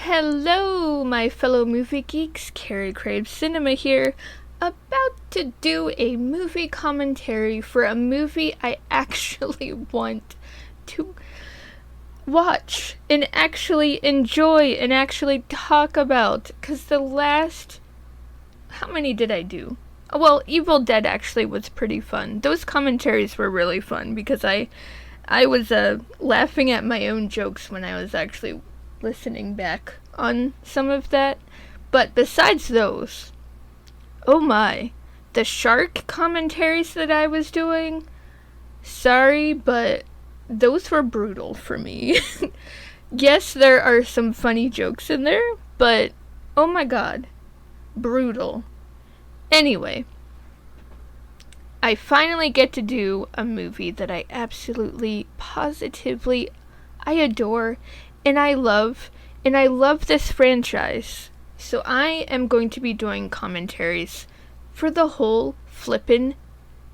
Hello, my fellow movie geeks. Carey Craves Cinema here, about to do a movie commentary for a movie I actually want to watch and actually enjoy and actually talk about. Because how many did I do? Well, Evil Dead actually was pretty fun. Those commentaries were really fun because I was laughing at my own jokes when I was actually listening back on some of that. But besides those, oh my, the shark commentaries that I was doing, sorry, but those were brutal for me. Yes, there are some funny jokes in there, but oh my god, brutal. Anyway, I finally get to do a movie that I absolutely, positively, I adore, and I love this franchise. So I am going to be doing commentaries for the whole flippin'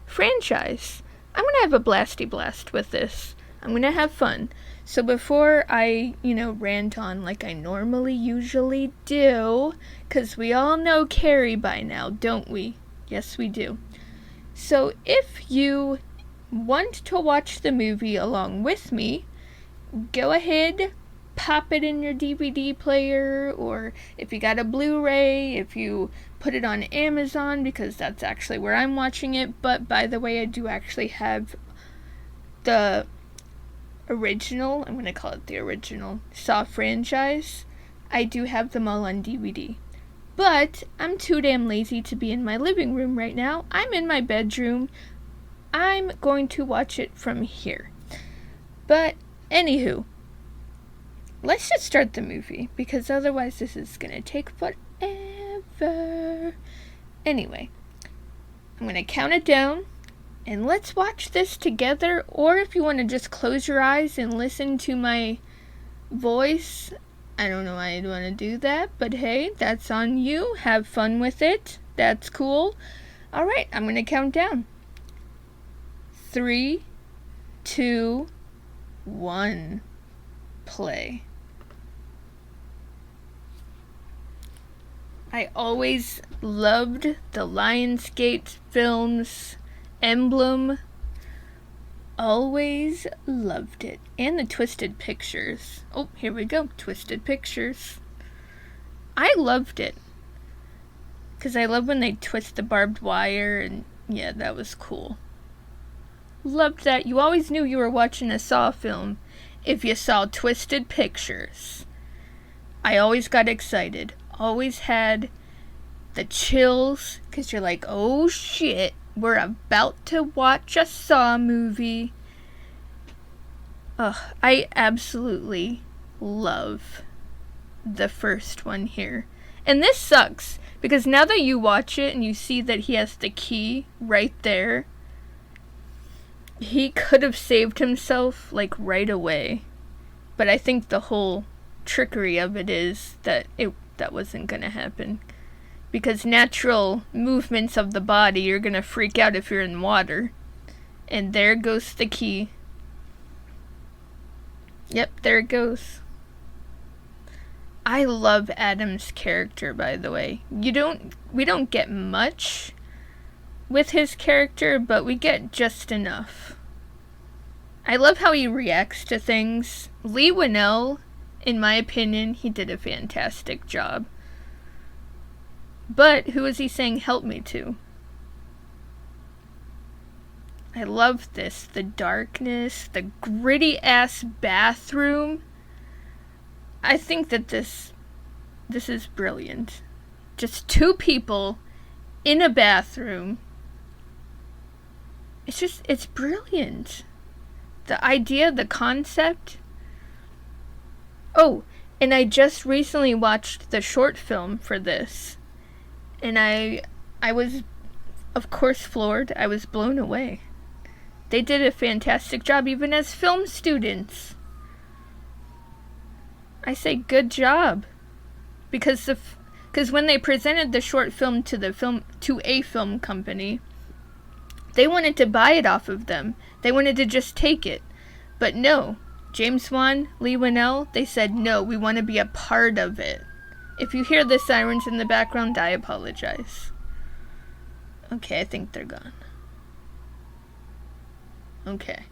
franchise. I'm gonna have a blasty blast with this. I'm gonna have fun. So before I, rant on like I usually do, because we all know Carey by now, don't we? Yes, we do. So if you want to watch the movie along with me, go ahead, pop it in your DVD player, or if you got a Blu-ray, if you put it on Amazon, because that's actually where I'm watching it. But by the way, I do actually have the original, I'm going to call it the original, Saw franchise. I do have them all on DVD. But I'm too damn lazy to be in my living room right now. I'm in my bedroom. I'm going to watch it from here. But anywho, let's just start the movie, because otherwise this is going to take forever. Anyway, I'm going to count it down, and let's watch this together. Or if you want to just close your eyes and listen to my voice, I don't know why I'd want to do that, but hey, that's on you. Have fun with it. That's cool. Alright, I'm going to count down. 3, 2, 1. Play. I always loved the Lionsgate films emblem. Always loved it. And the Twisted Pictures. Oh, here we go. Twisted Pictures. I loved it. Because I love when they twist the barbed wire, and yeah, that was cool. Loved that. You always knew you were watching a Saw film if you saw Twisted Pictures. I always got excited. Always had the chills, because you're like, oh shit, we're about to watch a Saw movie. Ugh, I absolutely love the first one here. And this sucks, because now that you watch it and you see that he has the key right there, he could have saved himself, like, right away. But I think the whole trickery of it is that that wasn't gonna happen. Because natural movements of the body, you're gonna freak out if you're in water. And there goes the key. Yep, there it goes. I love Adam's character, by the way. We don't get much with his character, but we get just enough. I love how he reacts to things. Lee Winnell, in my opinion, he did a fantastic job. But who is he saying help me to? I love this. The darkness, the gritty ass bathroom. I think that this is brilliant. Just two people in a bathroom. It's brilliant. The idea, the concept. Oh, and I just recently watched the short film for this. And I was, of course, floored. I was blown away. They did a fantastic job, even as film students. I say good job. Because when they presented the short film to a film company, they wanted to buy it off of them. They wanted to just take it. But no, James Wan, Lee Winnell, they said, no, we want to be a part of it. If you hear the sirens in the background, I apologize. Okay, I think they're gone. Okay.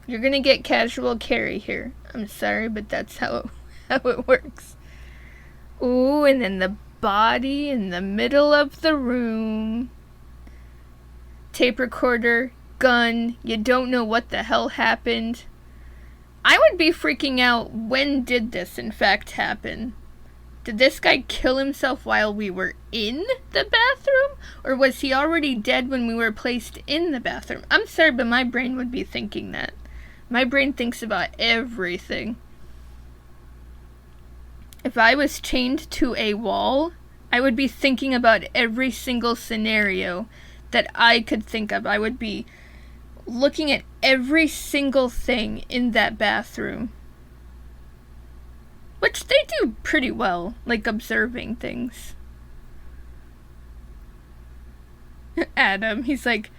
You're gonna get casual Carey here. I'm sorry, but that's how it works. Ooh, and then the body in the middle of the room. Tape recorder, gun, you don't know what the hell happened. I would be freaking out. When did this in fact happen? Did this guy kill himself while we were in the bathroom? Or was he already dead when we were placed in the bathroom? I'm sorry, but my brain would be thinking that. My brain thinks about everything. If I was chained to a wall, I would be thinking about every single scenario that I could think of. I would be looking at every single thing in that bathroom. Which they do pretty well, like observing things. Adam, he's like,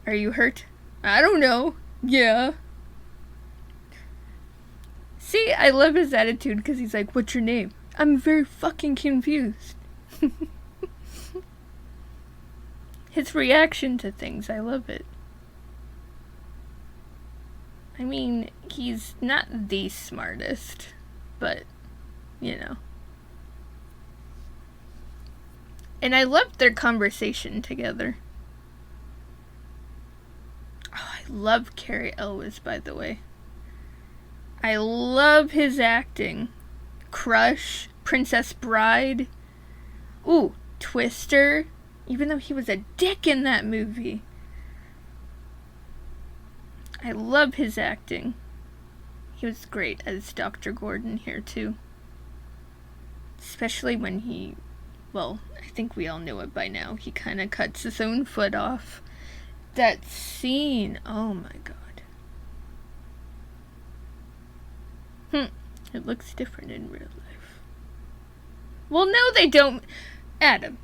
are you hurt? I don't know. Yeah. See, I love his attitude because he's like, what's your name? I'm very fucking confused. His reaction to things, I love it. I mean, he's not the smartest, but, you know. And I loved their conversation together. Oh, I love Cary Elwes, by the way. I love his acting. Crush, Princess Bride. Ooh, Twister. Even though he was a dick in that movie. I love his acting. He was great as Dr. Gordon here, too. Especially when he, well, I think we all know it by now. He kind of cuts his own foot off. That scene, oh my god. It looks different in real life. Well, no, they don't. Adam,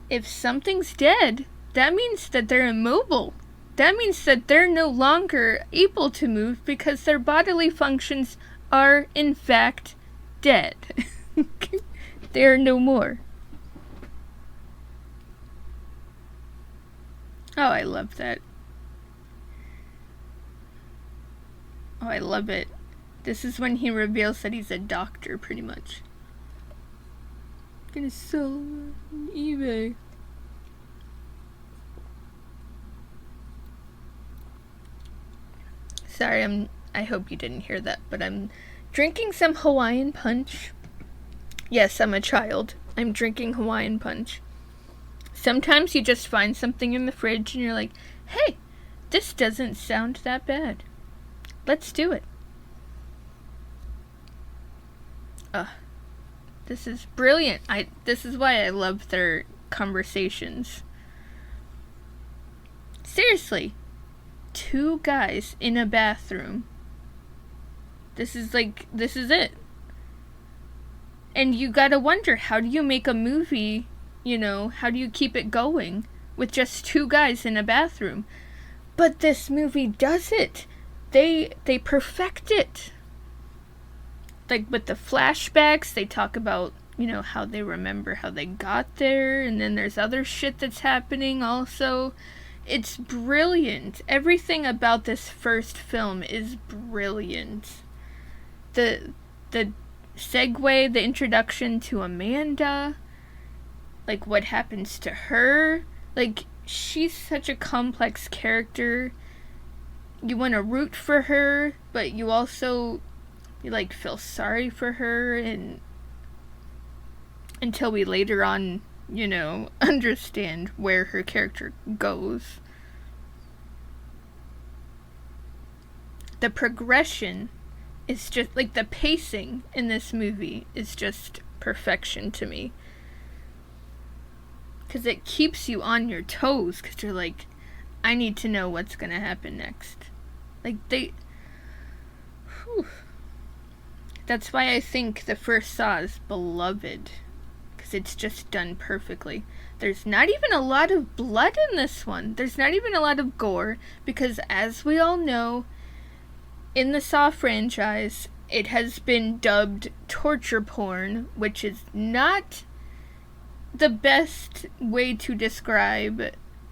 if something's dead, that means that they're immobile. That means that they're no longer able to move because their bodily functions are, in fact, dead. They are no more. Oh, I love that. Oh, I love it. This is when he reveals that he's a doctor, pretty much. I'm gonna sell on eBay. Sorry, I hope you didn't hear that, but I'm drinking some Hawaiian punch. Yes, I'm a child. I'm drinking Hawaiian punch. Sometimes you just find something in the fridge and you're like, hey, this doesn't sound that bad. Let's do it. This is brilliant. This is why I love their conversations. Seriously. 2 guys in a bathroom. This is it. And you gotta wonder, how do you make a movie, how do you keep it going with just 2 guys in a bathroom? But this movie does it. They perfect it. Like with the flashbacks, they talk about, how they remember how they got there, and then there's other shit that's happening also. It's brilliant. Everything about this first film is brilliant. The segue, the introduction to Amanda, like what happens to her, like she's such a complex character. You want to root for her, but you also feel sorry for her, and until we later on understand where her character goes. The progression is just, the pacing in this movie is just perfection to me. Because it keeps you on your toes, because you're like, I need to know what's going to happen next. That's why I think the first Saw is beloved. It's just done perfectly. There's not even a lot of blood in this one. There's not even a lot of gore, because as we all know, in the Saw franchise, it has been dubbed torture porn, which is not the best way to describe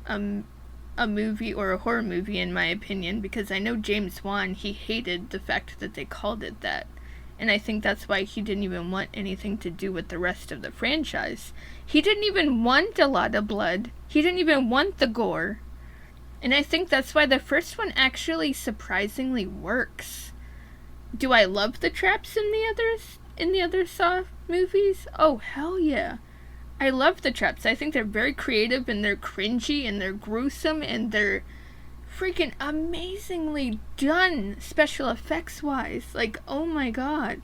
a movie or a horror movie, in my opinion, because I know James Wan, he hated the fact that they called it that. And I think that's why he didn't even want anything to do with the rest of the franchise. He didn't even want a lot of blood. He didn't even want the gore. And I think that's why the first one actually surprisingly works. Do I love the traps in the other Saw movies? Oh, hell yeah. I love the traps. I think they're very creative, and they're cringy, and they're gruesome, and they're freaking amazingly done special effects wise. Like, oh my god.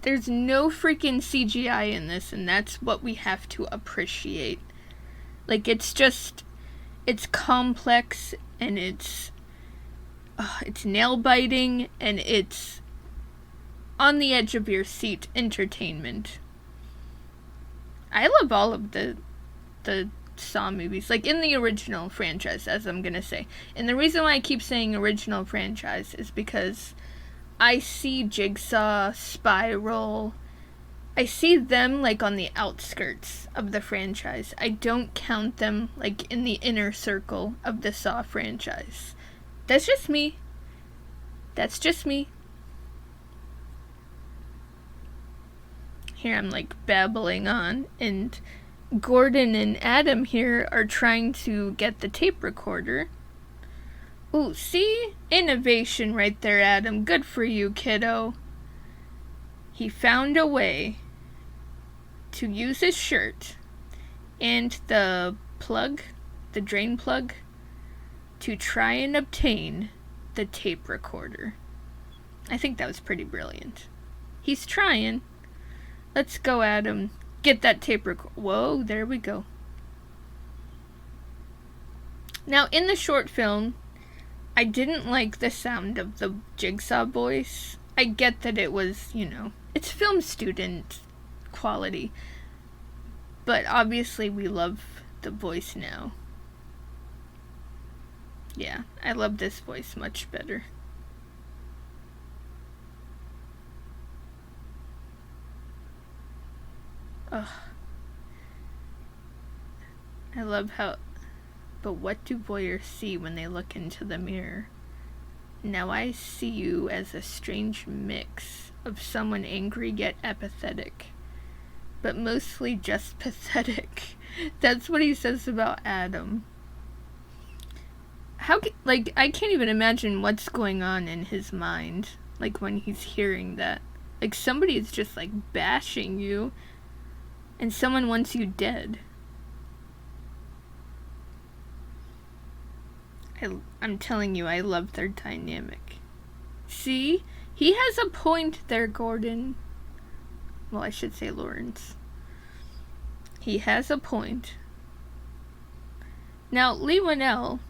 There's no freaking CGI in this, and that's what we have to appreciate. Like, it's complex, and it's nail biting, and it's on the edge of your seat entertainment. I love all of the Saw movies, like in the original franchise, as I'm gonna say. And the reason why I keep saying original franchise is because I see Jigsaw, Spiral, I see them like on the outskirts of the franchise. I don't count them like in the inner circle of the Saw franchise. That's just me. That's just me. Here I'm like babbling on, and Gordon and Adam here are trying to get the tape recorder. Ooh, see? Innovation right there, Adam. Good for you, kiddo. He found a way to use his shirt and the drain plug, to try and obtain the tape recorder. I think that was pretty brilliant. He's trying. Let's go, Adam. Get that tape recorder. Whoa, there we go. Now, in the short film, I didn't like the sound of the Jigsaw voice. I get that it was, it's film student quality. But obviously we love the voice now. Yeah, I love this voice much better. Ugh. I love how... But what do voyeurs see when they look into the mirror? Now I see you as a strange mix of someone angry yet apathetic, but mostly just pathetic. That's what he says about Adam. I can't even imagine what's going on in his mind, like, when he's hearing that. Like, somebody is just, like, bashing you, and someone wants you dead. I'm telling you, I love their dynamic. See? He has a point there, Gordon. Well, I should say Lawrence. He has a point. Now, Leigh Whannell,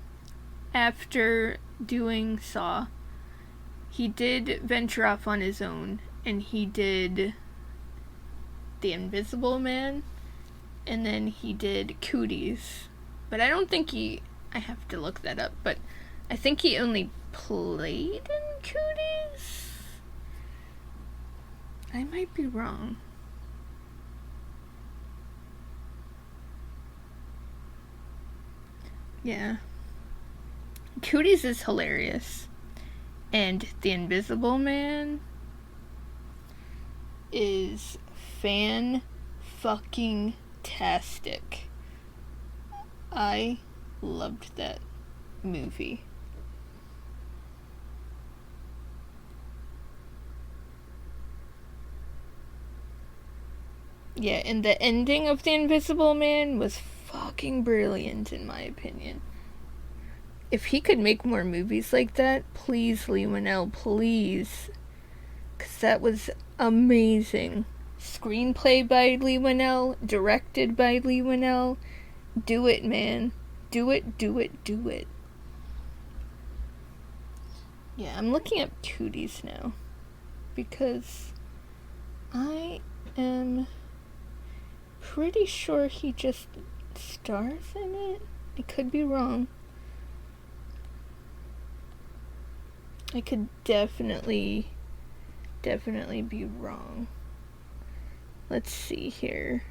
after doing Saw, he did venture off on his own, and he did The Invisible Man, and then he did Cooties. But I don't think I have to look that up, but I think he only played in Cooties? I might be wrong. Yeah. Cooties is hilarious. And The Invisible Man is fan-fucking-tastic. I loved that movie. Yeah, and the ending of The Invisible Man was fucking brilliant, in my opinion. If he could make more movies like that, please, Leigh Whannell, please. Because that was amazing. Screenplay by Leigh Whannell, directed by Leigh Whannell. Do it, man. Do it, do it, do it. Yeah, I'm looking at Cooties now. Because I am pretty sure he just stars in it. I could be wrong. I could definitely be wrong. Let's see here.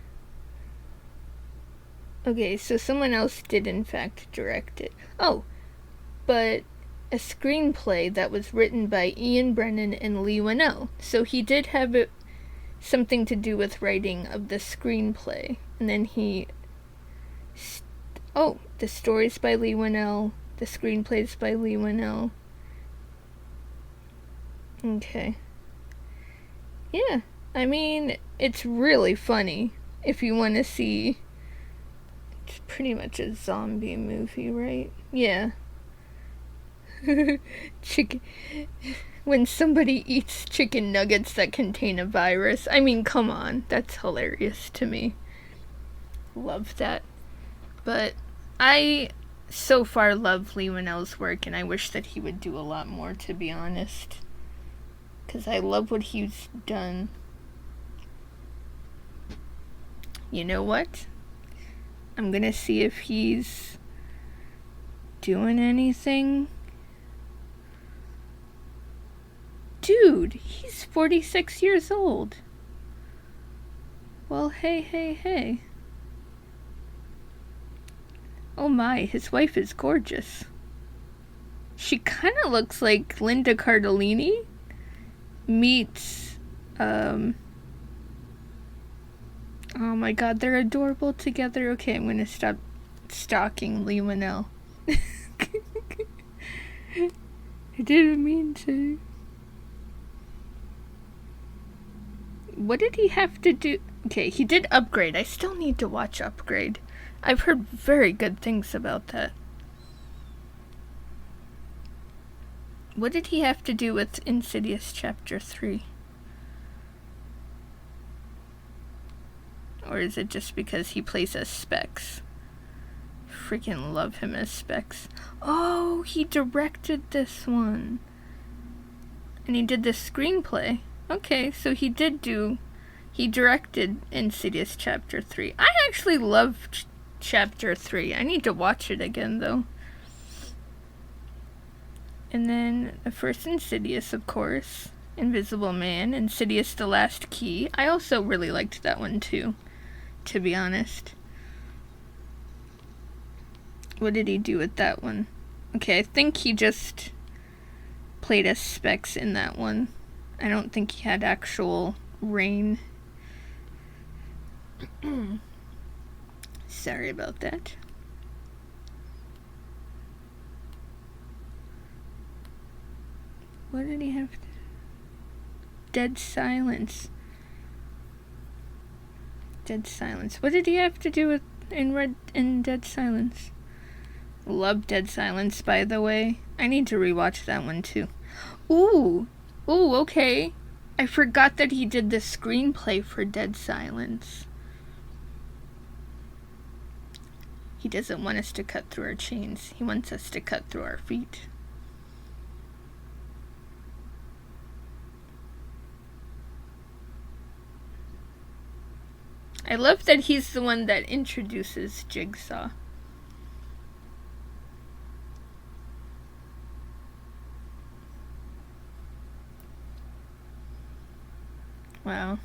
Okay, so someone else did in fact direct it. Oh, but a screenplay that was written by Ian Brennan and Lee Winnell. So he did have something to do with writing of the screenplay. And then the story's by Lee Winnell, the screenplay's by Lee Winnell. Okay. Yeah, I mean, it's really funny if you want to see. It's pretty much a zombie movie, right? Yeah. Chicken. When somebody eats chicken nuggets that contain a virus. I mean, come on. That's hilarious to me. Love that. But I so far love Lee Winnell's work, and I wish that he would do a lot more, to be honest. Because I love what he's done. You know what? I'm gonna see if he's doing anything. Dude, he's 46 years old. Well, hey. Oh my, his wife is gorgeous. She kind of looks like Linda Cardellini meets, oh my god, they're adorable together. Okay, I'm gonna stop stalking Lee Winnell. I didn't mean to. What did he have to do? Okay, he did Upgrade. I still need to watch Upgrade. I've heard very good things about that. What did he have to do with Insidious Chapter 3? Or is it just because he plays as Specs? Freaking love him as Specs. Oh, he directed this one. And he did the screenplay. Okay, so he directed Insidious Chapter 3. I actually loved Chapter 3. I need to watch it again, though. And then the first Insidious, of course. Invisible Man, Insidious The Last Key. I also really liked that one, too, to be honest. What did he do with that one? Okay, I think he just played as Specs in that one. I don't think he had actual reign. Sorry about that. What did he have to... Dead Silence. What did he have to do with in Dead Silence? Love Dead Silence, by the way. I need to rewatch that one too. Ooh, okay. I forgot that he did the screenplay for Dead Silence. He doesn't want us to cut through our chains. He wants us to cut through our feet. I love that he's the one that introduces Jigsaw. Wow.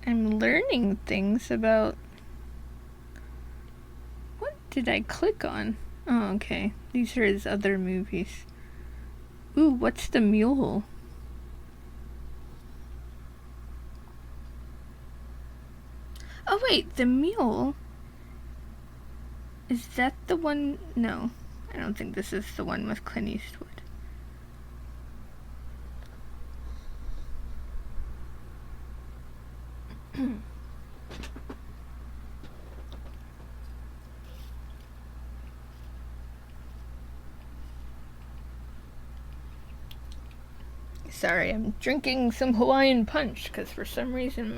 I'm learning things about... What did I click on? Oh, okay. These are his other movies. Ooh, what's The Mule? Oh wait, The Mule? Is that the one? No, I don't think this is the one with Clint Eastwood. Sorry, I'm drinking some Hawaiian punch because for some reason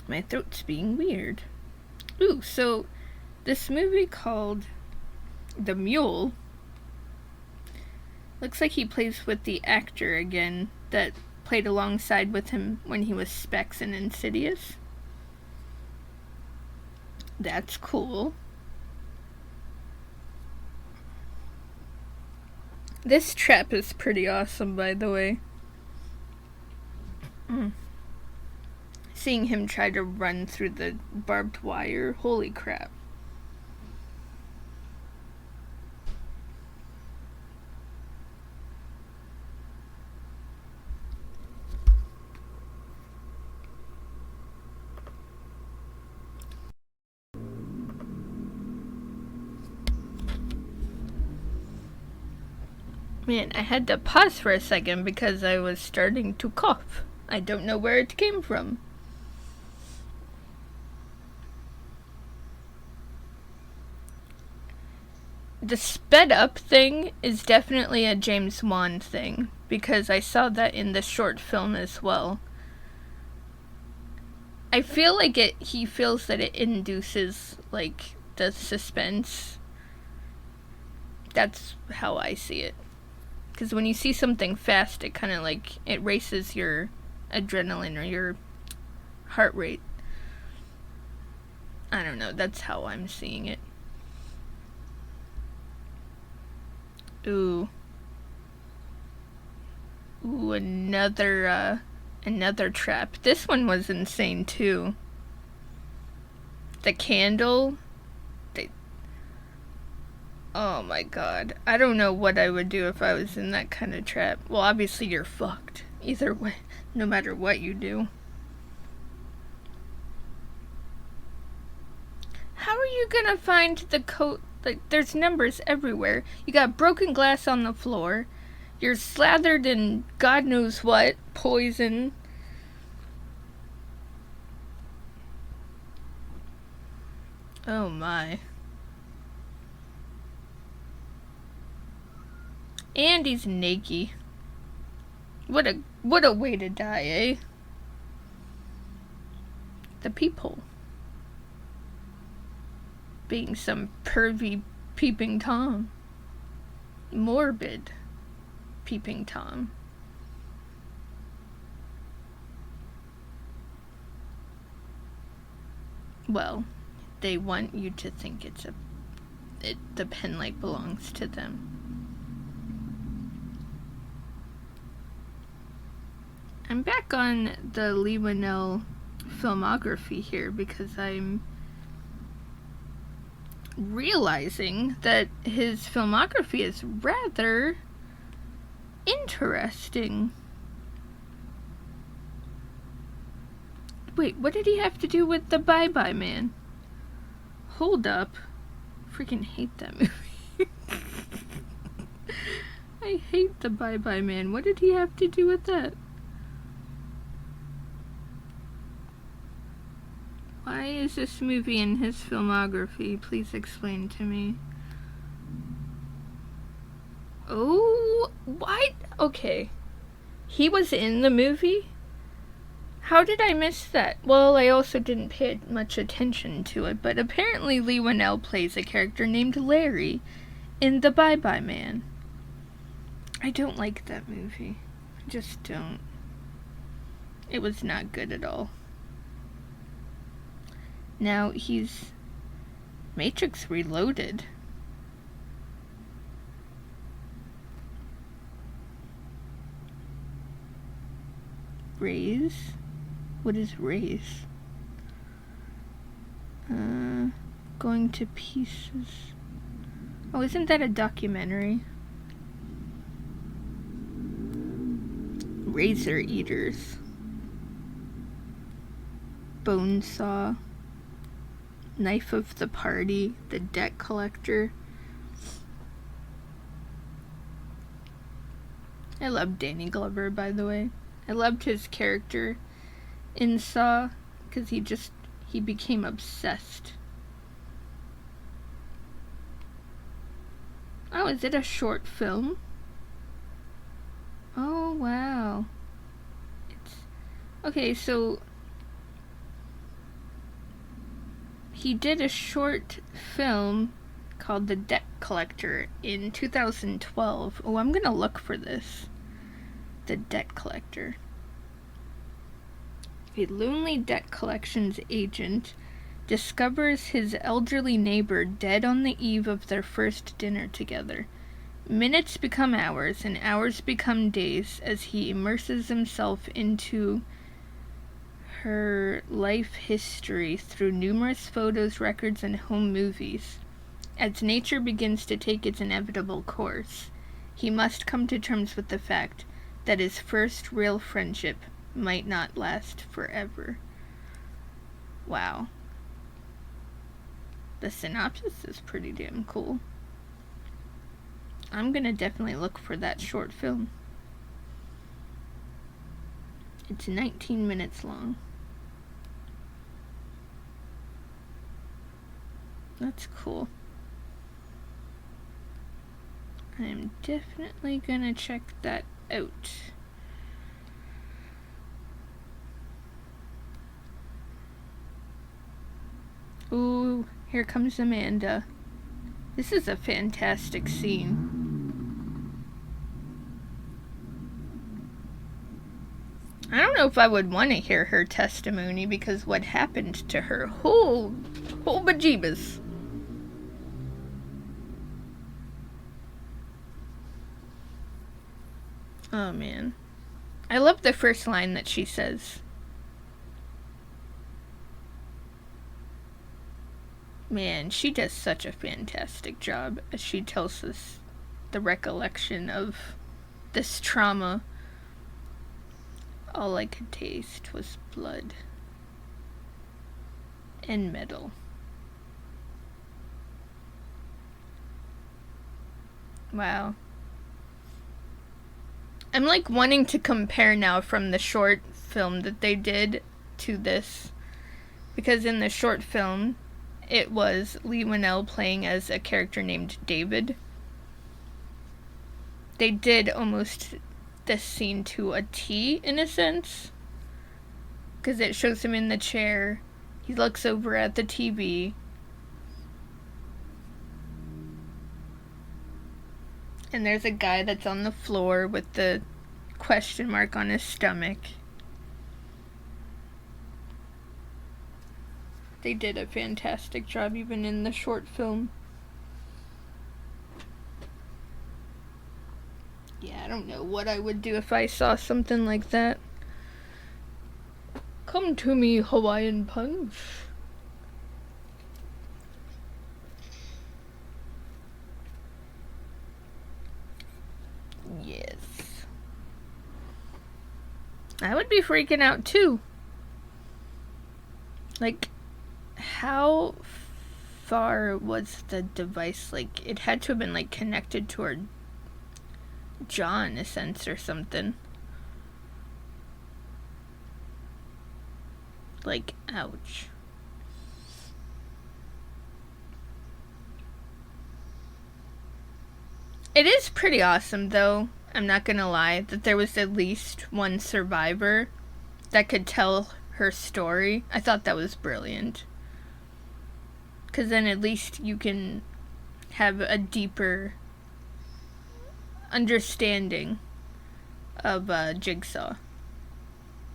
my throat's being weird. Ooh, so this movie called The Mule looks like he plays with the actor again that played alongside with him when he was Specs in Insidious. That's cool. This trap is pretty awesome, by the way. Seeing him try to run through the barbed wire, holy crap. Man, I had to pause for a second because I was starting to cough. I don't know where it came from. The sped up thing is definitely a James Wan thing, because I saw that in the short film as well. I feel like he feels that it induces, like, the suspense. That's how I see it. Because when you see something fast, it kind of like, it races your adrenaline or your heart rate. I don't know, that's how I'm seeing it. Ooh, another trap. This one was insane too. The candle. Oh my god. I don't know what I would do if I was in that kind of trap. Well, obviously you're fucked. Either way, no matter what you do. How are you gonna find the code? Like, there's numbers everywhere. You got broken glass on the floor. You're slathered in God knows what. Poison. Oh my. And he's naked. What a way to die, eh? The peephole. Being some pervy peeping Tom. Morbid peeping Tom. Well, they want you to think the pen light belongs to them. I'm back on the Leigh Whannell filmography here because I'm realizing that his filmography is rather interesting. Wait, what did he have to do with the Bye Bye Man? Hold up. Freaking hate that movie. I hate the Bye Bye Man. What did he have to do with that? Why is this movie in his filmography? Please explain to me. Oh, what? Okay. He was in the movie? How did I miss that? Well, I also didn't pay much attention to it, but apparently Leigh Whannell plays a character named Larry in The Bye Bye Man. I don't like that movie. I just don't. It was not good at all. Now he's Matrix Reloaded. Raise? What is Raise? Going to Pieces. Oh, isn't that a documentary? Razor Eaters. Bonesaw. Knife of the Party, The Debt Collector. I love Danny Glover, by the way. I loved his character in Saw because he became obsessed. Oh, is it a short film? Oh, wow. Okay, so he did a short film called The Debt Collector in 2012. Oh, I'm gonna look for this. The Debt Collector. A lonely debt collections agent discovers his elderly neighbor dead on the eve of their first dinner together. Minutes become hours, and hours become days as he immerses himself into her life history through numerous photos, records, and home movies. As nature begins to take its inevitable course, he must come to terms with the fact that his first real friendship might not last forever. Wow. The synopsis is pretty damn cool. I'm gonna definitely look for that short film. It's 19 minutes long. That's cool. I am definitely gonna check that out. Ooh, here comes Amanda. This is a fantastic scene. I don't know if I would want to hear her testimony because what happened to her. Whole bejeebus. Oh man. I love the first line that she says. Man, she does such a fantastic job as she tells us the recollection of this trauma. All I could taste was blood and metal. Wow. I'm like wanting to compare now from the short film that they did to this. Because in the short film, it was Lee Winnell playing as a character named David. They did almost this scene to a T, in a sense. Because it shows him in the chair. He looks over at the TV. And there's a guy that's on the floor with the question mark on his stomach. They did a fantastic job even in the short film. Yeah, I don't know what I would do if I saw something like that. Come to me, Hawaiian Punch. Yes. I would be freaking out too. Like, how far was the device? Like, it had to have been like connected to her jaw in a sense or something. Like, ouch. It is pretty awesome, though, I'm not gonna lie, that there was at least one survivor that could tell her story. I thought that was brilliant. Because then at least you can have a deeper understanding of Jigsaw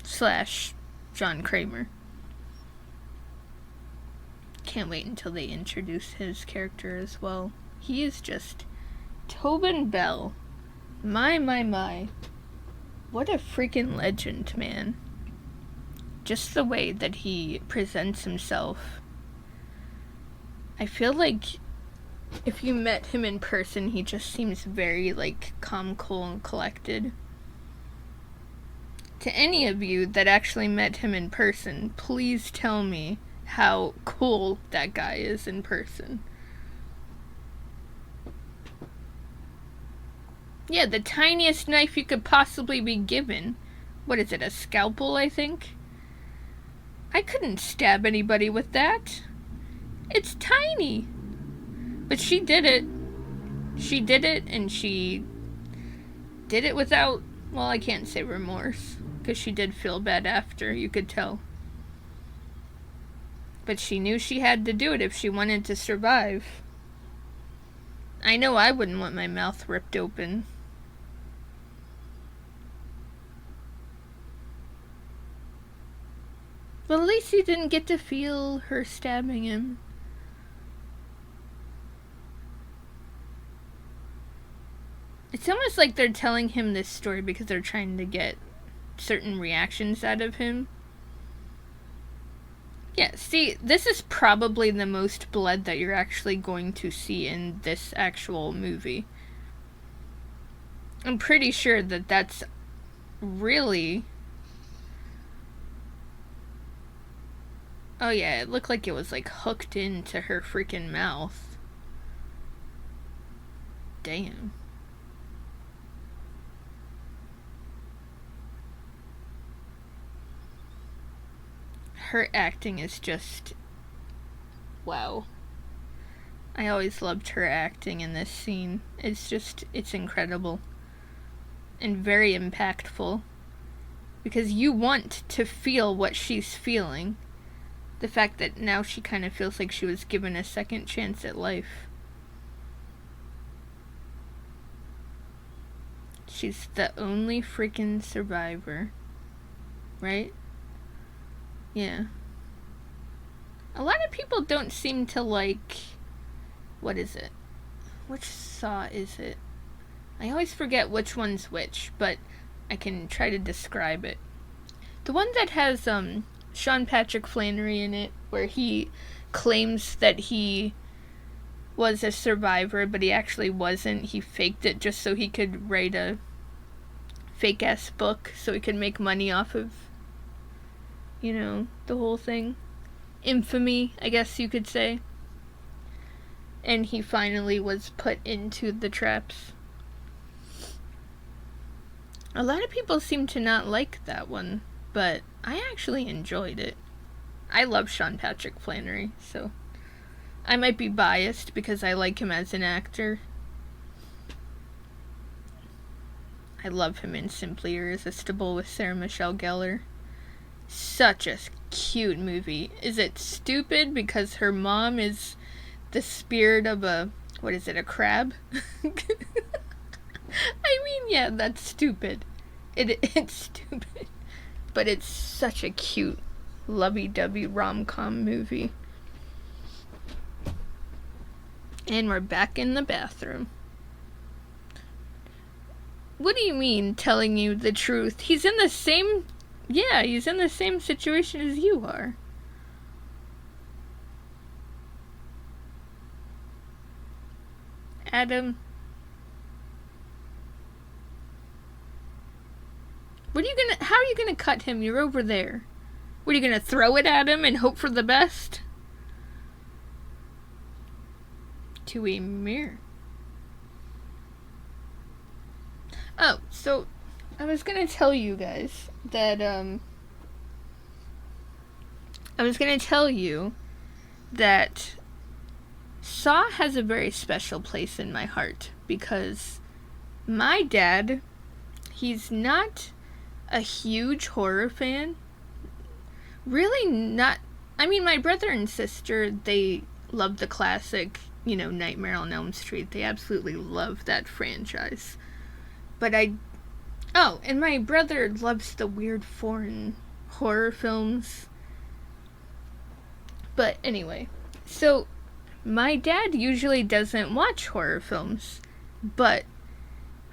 / John Kramer. Can't wait until they introduce his character as well. He is just Tobin Bell. My. What a freaking legend, man. Just the way that he presents himself. I feel like if you met him in person, he just seems very, like, calm, cool, and collected. To any of you that actually met him in person, please tell me how cool that guy is in person. Yeah, the tiniest knife you could possibly be given. What is it, a scalpel, I think? I couldn't stab anybody with that. It's tiny. But she did it. She did it, and she did it without, well, I can't say remorse, because she did feel bad after, you could tell. But she knew she had to do it if she wanted to survive. I know I wouldn't want my mouth ripped open. But at least he didn't get to feel her stabbing him. It's almost like they're telling him this story because they're trying to get certain reactions out of him. Yeah, see, this is probably the most blood that you're actually going to see in this actual movie. I'm pretty sure that that's really... Oh yeah, it looked like it was like hooked into her freaking mouth. Damn. Her acting is just... wow. I always loved her acting in this scene. It's incredible. And very impactful. Because you want to feel what she's feeling. The fact that now she kind of feels like she was given a second chance at life. She's the only freaking survivor. Right? Yeah. A lot of people don't seem to like... what is it? Which Saw is it? I always forget which one's which, but I can try to describe it. The one that has Sean Patrick Flannery in it, where he claims that he was a survivor, but he actually wasn't. He faked it just so he could write a fake-ass book so he could make money off of, you know, the whole thing. Infamy, I guess you could say. And he finally was put into the traps. A lot of people seem to not like that one, but I actually enjoyed it. I love Sean Patrick Flannery, so I might be biased because I like him as an actor. I love him in Simply Irresistible with Sarah Michelle Gellar. Such a cute movie. Is it stupid because her mom is the spirit of a crab? I mean, yeah, that's stupid. It's stupid. But it's such a cute, lovey-dovey rom-com movie. And we're back in the bathroom. What do you mean, telling you the truth? He's in the same... yeah, he's in the same situation as you are. Adam... how are you gonna cut him? You're over there. What, are you gonna throw it at him and hope for the best? To a mirror. Oh, so I was gonna tell you guys that Saw has a very special place in my heart because my dad, he's not a huge horror fan. Really not. I mean, my brother and sister, they love the classic, you know, Nightmare on Elm Street. They absolutely love that franchise. But and my brother loves the weird foreign horror films. But anyway, so my dad usually doesn't watch horror films, but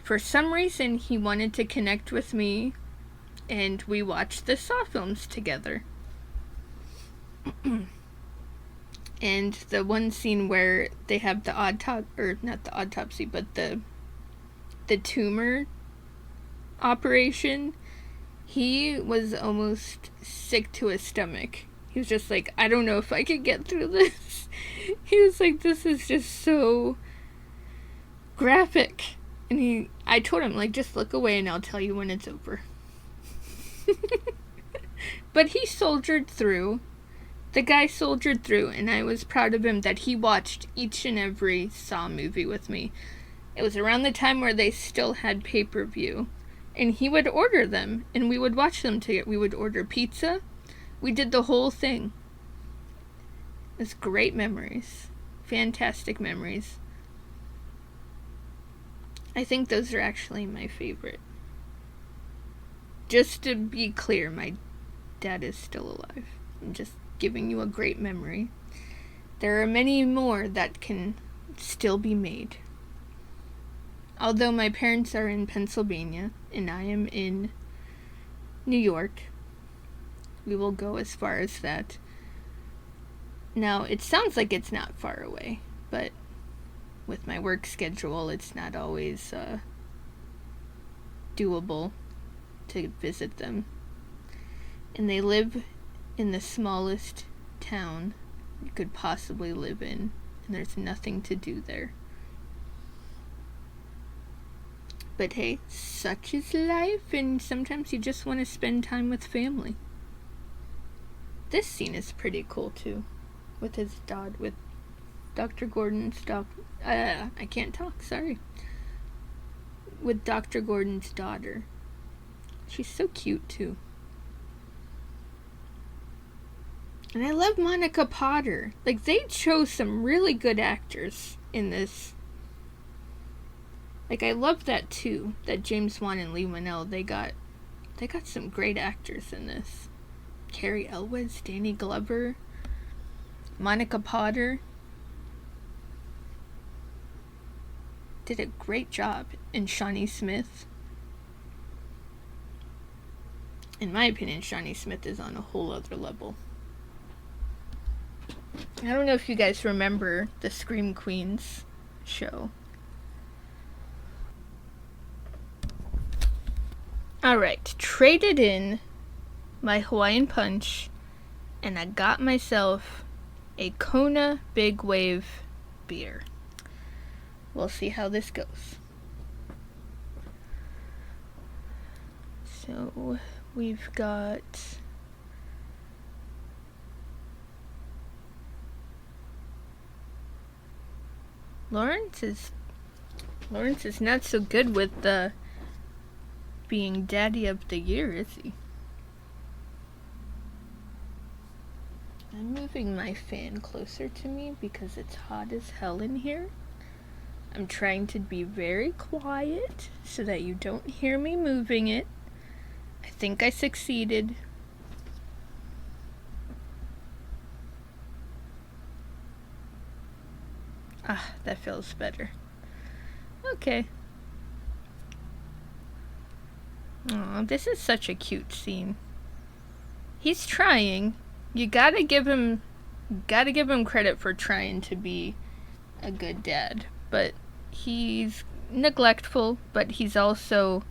for some reason he wanted to connect with me, and we watched the Saw films together. And the one scene where they have the not the autopsy, but the tumor operation, he was almost sick to his stomach. He was just like, I don't know if I could get through this. He was like, this is just so graphic. And I told him, like, just look away and I'll tell you when it's over. But he soldiered through. The guy soldiered through, and I was proud of him that he watched each and every Saw movie with me. It was around the time where they still had pay-per-view, and he would order them, and we would watch them together. We would order pizza. We did the whole thing. It was great memories. Fantastic memories. I think those are actually my favorite. Just to be clear, my dad is still alive. I'm just giving you a great memory. There are many more that can still be made. Although my parents are in Pennsylvania and I am in New York, we will go as far as that. Now, it sounds like it's not far away, but with my work schedule, it's not always doable to visit them. And they live in the smallest town you could possibly live in, and there's nothing to do there. But hey, such is life, and sometimes you just want to spend time with family. This scene is pretty cool too, with his dad, with Dr. Gordon's I can't talk, sorry. With Dr. Gordon's daughter. She's so cute too. And I love Monica Potter. Like, they chose some really good actors in this. Like, I love that too, that James Wan and Lee Winnell, they got some great actors in this. Carrie Elwes, Danny Glover, Monica Potter did a great job, and Shawnee Smith. In my opinion, Shawnee Smith is on a whole other level. I don't know if you guys remember the Scream Queens show. Alright, traded in my Hawaiian Punch, and I got myself a Kona Big Wave beer. We'll see how this goes. So, we've got Lawrence is not so good with the being daddy of the year, is he? I'm moving my fan closer to me because it's hot as hell in here. I'm trying to be very quiet so that you don't hear me moving it. I think I succeeded. Ah, that feels better. Okay. Aw, this is such a cute scene. He's trying. You gotta give him credit for trying to be a good dad. But he's neglectful, but he's also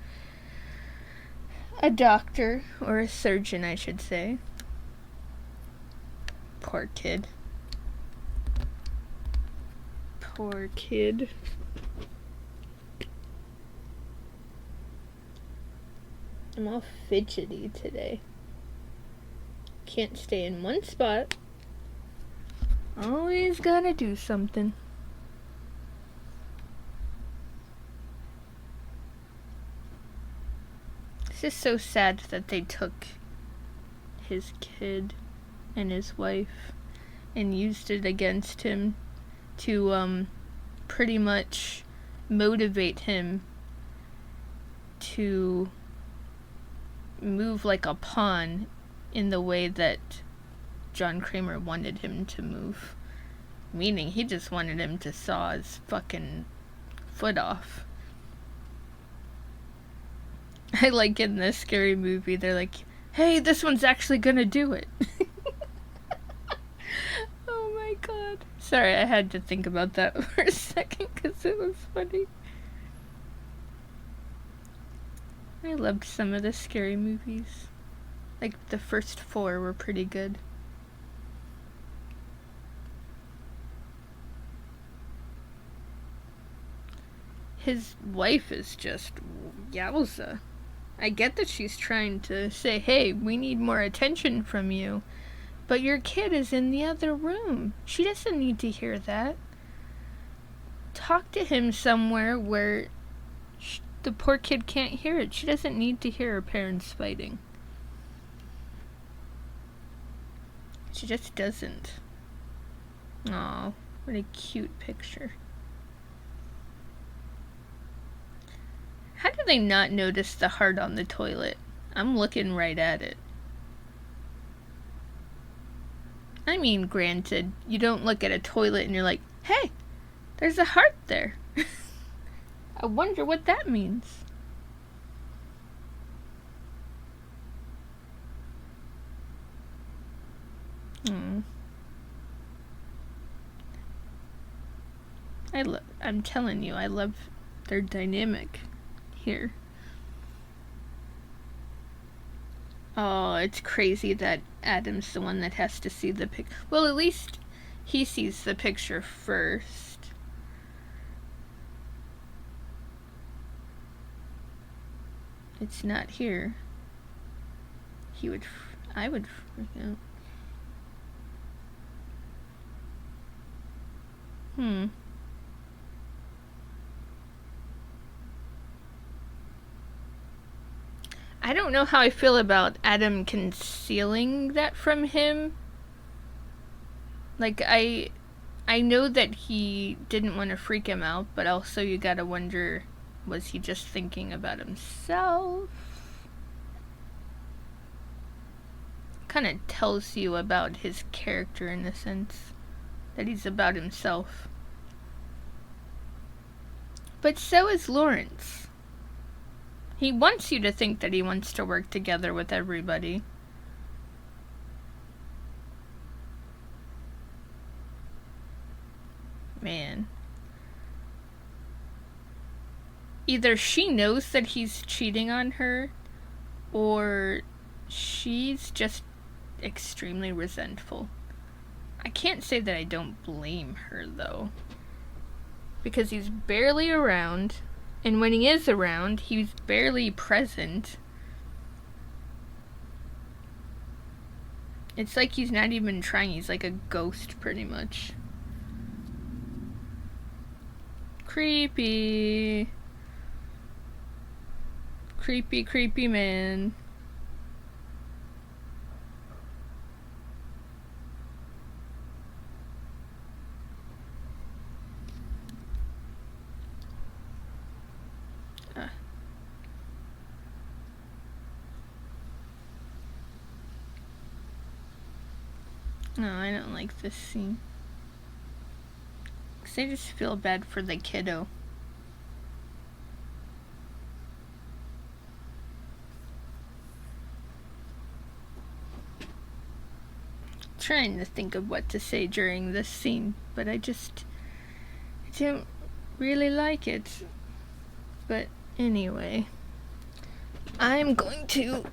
a doctor, or a surgeon, I should say. Poor kid. Poor kid. I'm all fidgety today. Can't stay in one spot. Always gotta do something. It's just so sad that they took his kid and his wife and used it against him to pretty much motivate him to move like a pawn in the way that John Kramer wanted him to move. Meaning he just wanted him to saw his fucking foot off. I like in this scary movie, they're like, hey, this one's actually gonna do it. Oh my god. Sorry, I had to think about that for a second because it was funny. I loved some of the scary movies. Like, the first 4 were pretty good. His wife is just yowza. I get that she's trying to say, hey, we need more attention from you. But your kid is in the other room. She doesn't need to hear that. Talk to him somewhere where the poor kid can't hear it. She doesn't need to hear her parents fighting. She just doesn't. Aw, what a cute picture. How do they not notice the heart on the toilet? I'm looking right at it. I mean, granted, you don't look at a toilet and you're like, hey, there's a heart there. I wonder what that means. I'm telling you, I love their dynamic here. Oh, it's crazy that Adam's the one that has to see the pic. Well, at least he sees the picture first. It's not here. I would freak out. I don't know how I feel about Adam concealing that from him. Like, I know that he didn't want to freak him out, but also you gotta wonder, was he just thinking about himself? Kind of tells you about his character in a sense, that he's about himself. But so is Lawrence. He wants you to think that he wants to work together with everybody. Man. Either she knows that he's cheating on her, or she's just extremely resentful. I can't say that I don't blame her, though. Because he's barely around, and when he is around, he's barely present. It's like he's not even trying. He's like a ghost, pretty much. Creepy. Creepy, creepy man. No, I don't like this scene. Because I just feel bad for the kiddo. Trying to think of what to say during this scene, but I don't really like it. But anyway, I'm going to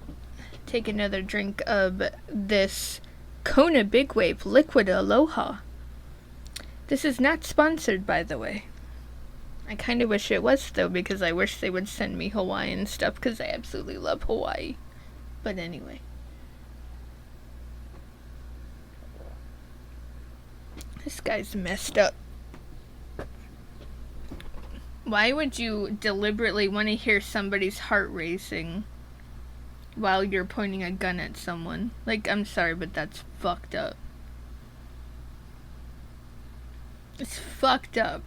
take another drink of this Kona Big Wave Liquid Aloha. This is not sponsored, by the way. I kind of wish it was, though, because I wish they would send me Hawaiian stuff, because I absolutely love Hawaii. But anyway. This guy's messed up. Why would you deliberately want to hear somebody's heart racing while you're pointing a gun at someone? Like, I'm sorry, but that's fucked up. It's fucked up.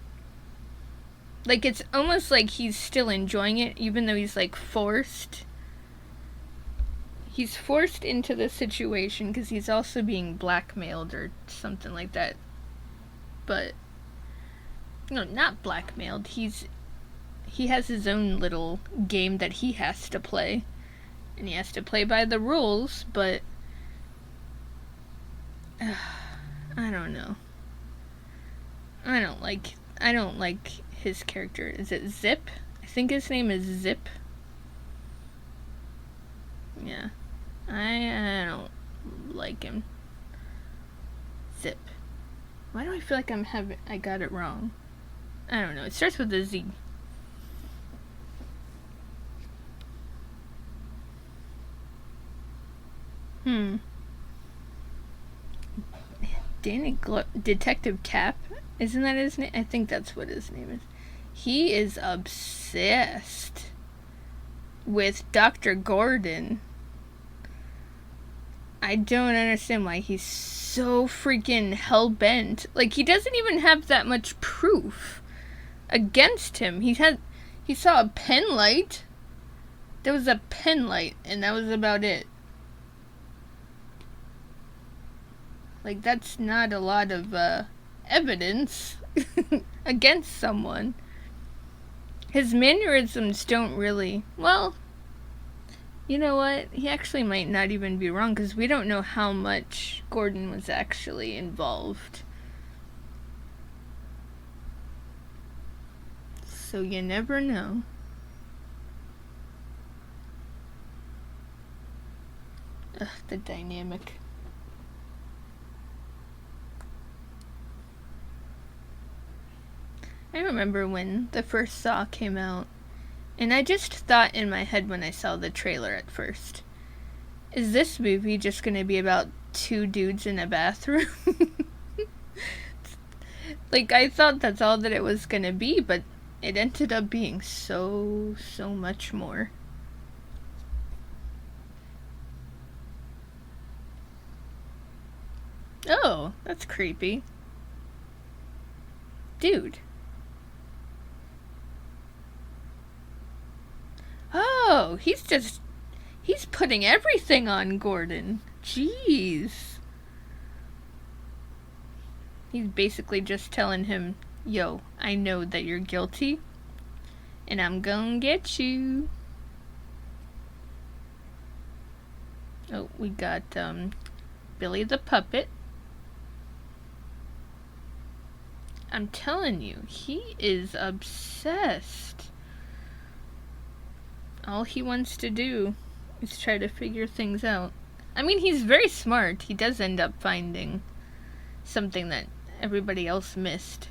Like, it's almost like he's still enjoying it, even though he's, like, forced. He's forced into the situation because he's also being blackmailed or something like that. But, no, not blackmailed. He has his own little game that he has to play. And he has to play by the rules, but I don't know. I don't like his character. Is it Zip? I think his name is Zip. Yeah. I don't like him. Zip. Why do I feel like I got it wrong? I don't know. It starts with a Z. Detective Cap? Isn't that his name? I think that's what his name is. He is obsessed with Dr. Gordon. I don't understand why he's so freaking hell-bent. Like, he doesn't even have that much proof against him. He saw a pen light. There was a pen light, and that was about it. Like, that's not a lot of evidence against someone. His mannerisms don't really... Well, you know what? He actually might not even be wrong, because we don't know how much Gordon was actually involved. So you never know. Ugh, the dynamic. I remember when the first Saw came out, and I just thought in my head when I saw the trailer at first, is this movie just gonna be about two dudes in a bathroom? Like, I thought that's all that it was gonna be, but it ended up being so much more. Oh, that's creepy. Dude. Oh, he's putting everything on Gordon. Jeez. He's basically just telling him, yo, I know that you're guilty, and I'm gonna get you. Oh, we got Billy the puppet. I'm telling you, he is obsessed. All he wants to do is try to figure things out. I mean, he's very smart. He does end up finding something that everybody else missed.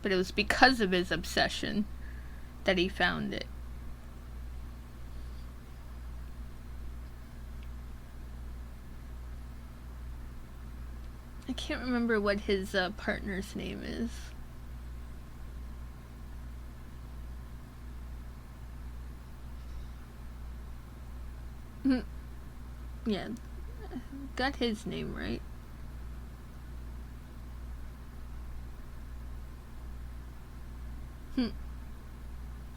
But it was because of his obsession that he found it. I can't remember what his partner's name is. Yeah, got his name right.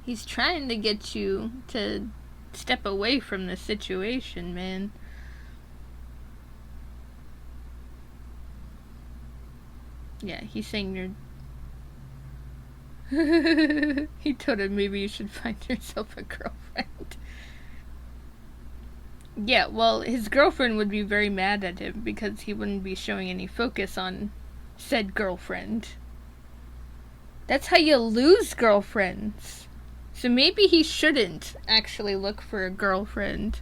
He's trying to get you to step away from the situation, man. Yeah, he's saying you're... He told him maybe you should find yourself a girlfriend. Yeah, well, his girlfriend would be very mad at him because he wouldn't be showing any focus on said girlfriend. That's how you lose girlfriends. So maybe he shouldn't actually look for a girlfriend.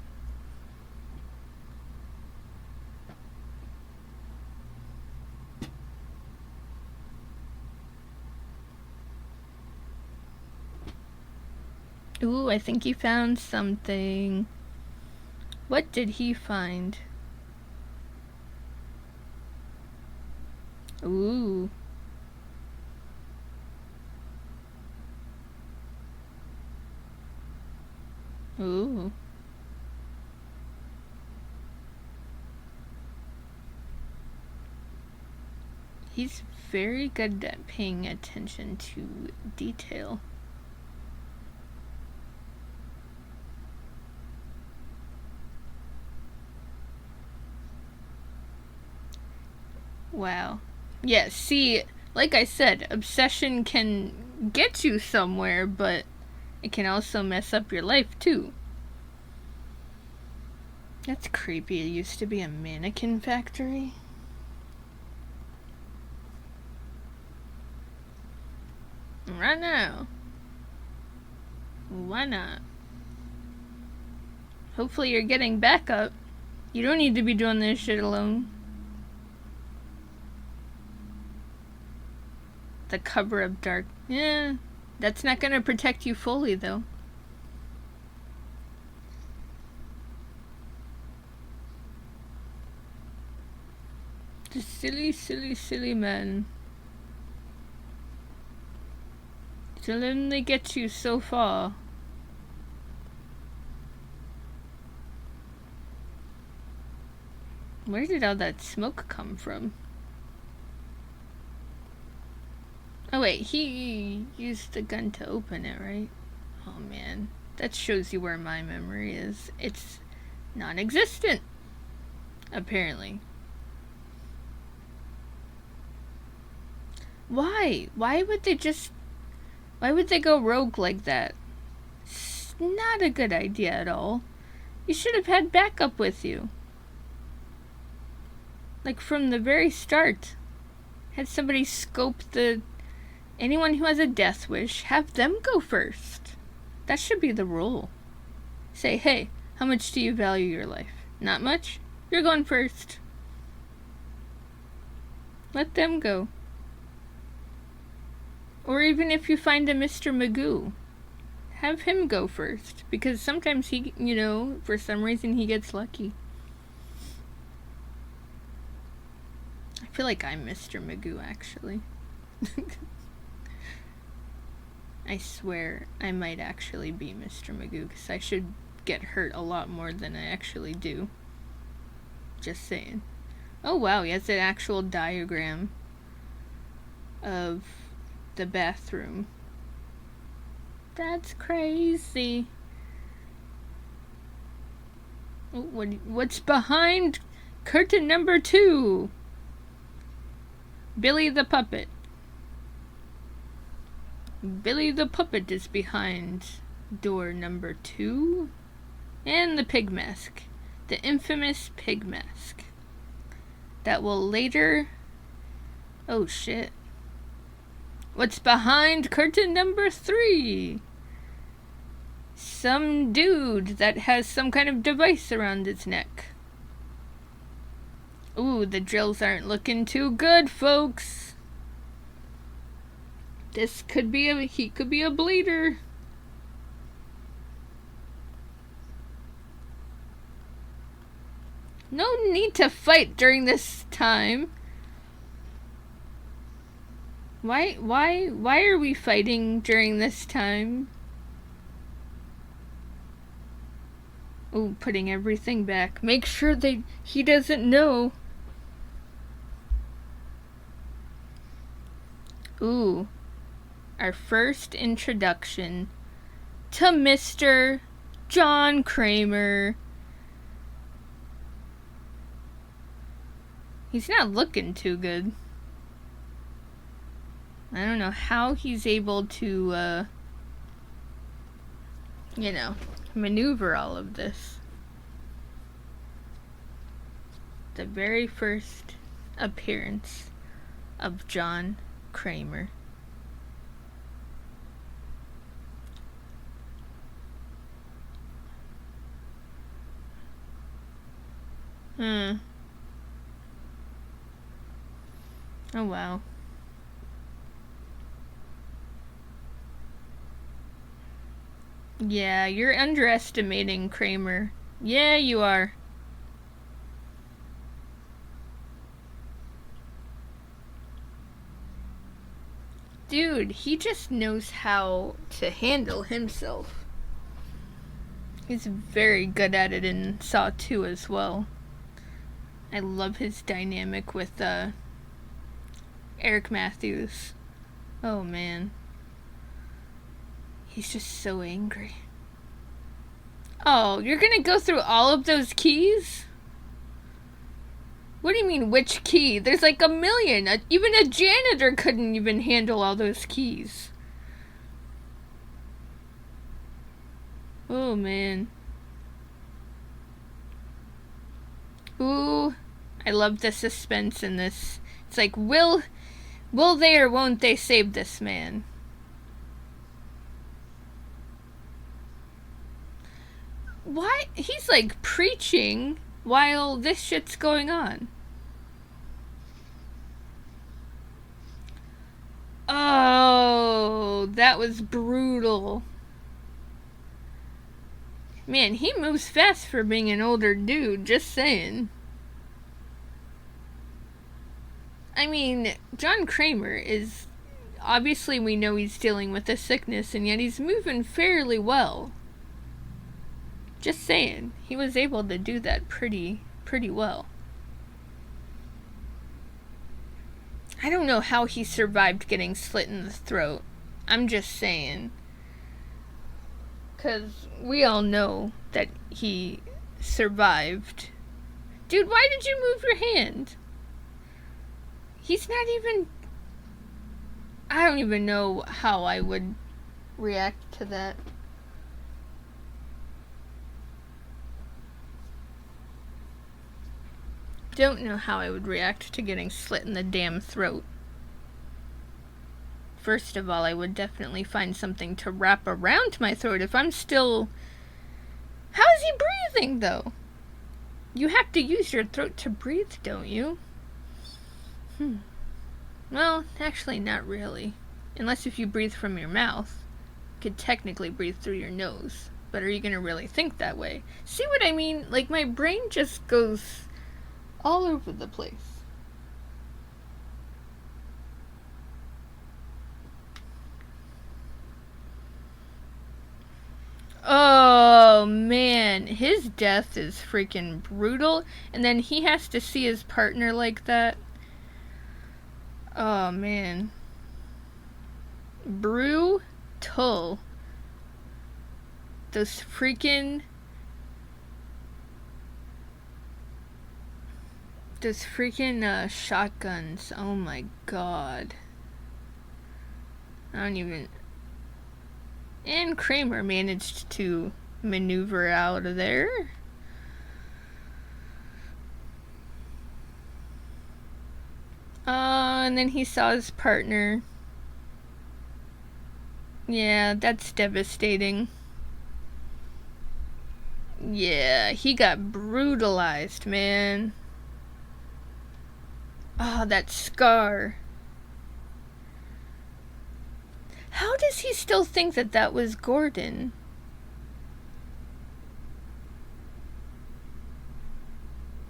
Ooh, I think he found something. What did he find? Ooh. Ooh. He's very good at paying attention to detail. Wow. Yeah, see, like I said, obsession can get you somewhere, but it can also mess up your life, too. That's creepy. It used to be a mannequin factory. Right now. Why not? Hopefully you're getting backup. You don't need to be doing this shit alone. The cover of dark... Yeah, that's not gonna protect you fully, though. The silly man. They'll only get you so far. Where did all that smoke come from? Oh wait, he used the gun to open it, right? Oh man, that shows you where my memory is. It's non-existent, apparently. Why? Why would they go rogue like that? It's not a good idea at all. You should have had backup with you. Like from the very start. Had somebody scope anyone who has a death wish, have them go first. That should be the rule. Say, hey, how much do you value your life? Not much? You're going first. Let them go. Or even if you find a Mr. Magoo, have him go first. Because sometimes he, for some reason he gets lucky. I feel like I'm Mr. Magoo, actually. I swear I might actually be Mr. Magoo, because I should get hurt a lot more than I actually do. Just saying. Oh wow, he has an actual diagram of the bathroom. That's crazy. Oh, what's behind curtain number 2? Billy the Puppet. Billy the Puppet is behind door number 2. And the pig mask. The infamous pig mask. That will later... Oh shit. What's behind curtain number 3? Some dude that has some kind of device around his neck. Ooh, the drills aren't looking too good, folks. He could be a bleeder. No need to fight during this time. Why are we fighting during this time? Oh, putting everything back. Make sure he doesn't know. Ooh. Our first introduction to Mr. John Kramer. He's not looking too good. I don't know how he's able to, maneuver all of this. The very first appearance of John Kramer. Oh wow. Yeah, you're underestimating Kramer. Yeah, you are. Dude, he just knows how to handle himself. He's very good at it in Saw 2 as well. I love his dynamic with Eric Matthews. Oh man. He's just so angry. Oh, you're gonna go through all of those keys? What do you mean, which key? There's like a million. Even a janitor couldn't even handle all those keys. Oh, man. Ooh, I love the suspense in this. It's like, will they or won't they save this man? Why? He's like preaching while this shit's going on. Oh, that was brutal. Man, he moves fast for being an older dude, just saying. I mean, John Kramer is... Obviously we know he's dealing with a sickness, and yet he's moving fairly well. Just saying, he was able to do that pretty well. I don't know how he survived getting slit in the throat. I'm just saying. 'Cause we all know that he survived. Dude, why did you move your hand? He's not even... I don't even know how I would react to that. Don't know how I would react to getting slit in the damn throat. First of all, I would definitely find something to wrap around my throat if I'm still... How is he breathing, though? You have to use your throat to breathe, don't you? Well, actually not really. Unless if you breathe from your mouth. You could technically breathe through your nose. But are you gonna really think that way? See what I mean? Like, my brain just goes all over the place. Oh man, his death is freaking brutal, and then he has to see his partner like that. Oh man. Brutal. Those freaking shotguns. Oh my god. I don't even... And Kramer managed to maneuver out of there. And then he saw his partner. Yeah, that's devastating. Yeah, he got brutalized, man. Oh, that scar. How does he still think that that was Gordon?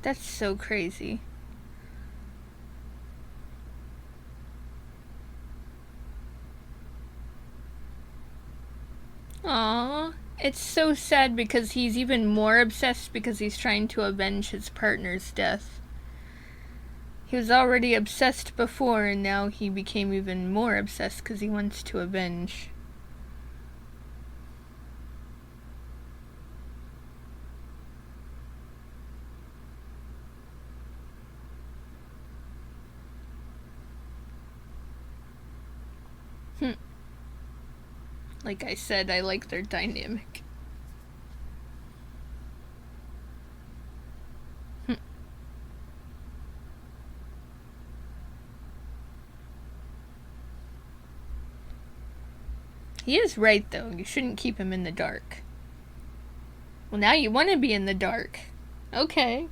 That's so crazy. Aww. It's so sad because he's even more obsessed because he's trying to avenge his partner's death. He was already obsessed before, and now he became even more obsessed because he wants to avenge. Like I said, I like their dynamic. He is right, though. You shouldn't keep him in the dark. Well, now you want to be in the dark. Okay.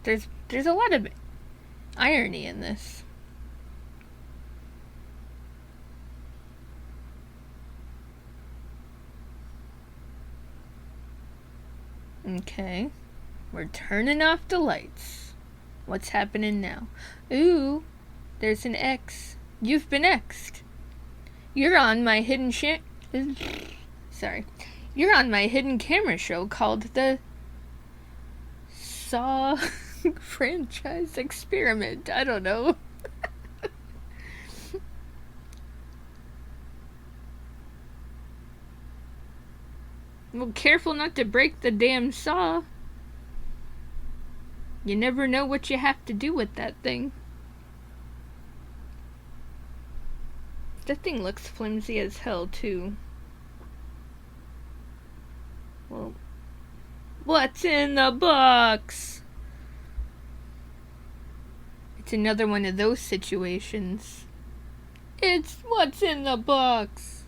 There's a lot of irony in this. Okay. We're turning off the lights. What's happening now? Ooh, there's an X. You've been X'd. You're on my hidden You're on my hidden camera show called the Saw franchise experiment. I don't know. Well, careful not to break the damn saw. You never know what you have to do with that thing. That thing looks flimsy as hell, too. Well, what's in the box? It's another one of those situations. It's what's in the box.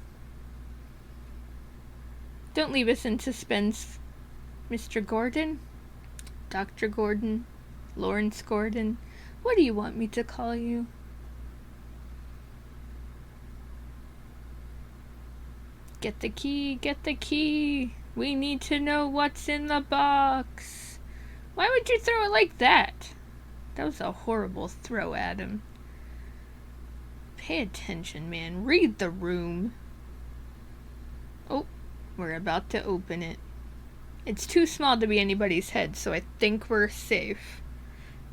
Don't leave us in suspense, Mr. Gordon, Dr. Gordon, Lawrence Gordon. What do you want me to call you? Get the key, get the key. We need to know what's in the box. Why would you throw it like that? That was a horrible throw at him. Pay attention, man. Read the room. Oh, we're about to open it. It's too small to be anybody's head, so I think we're safe.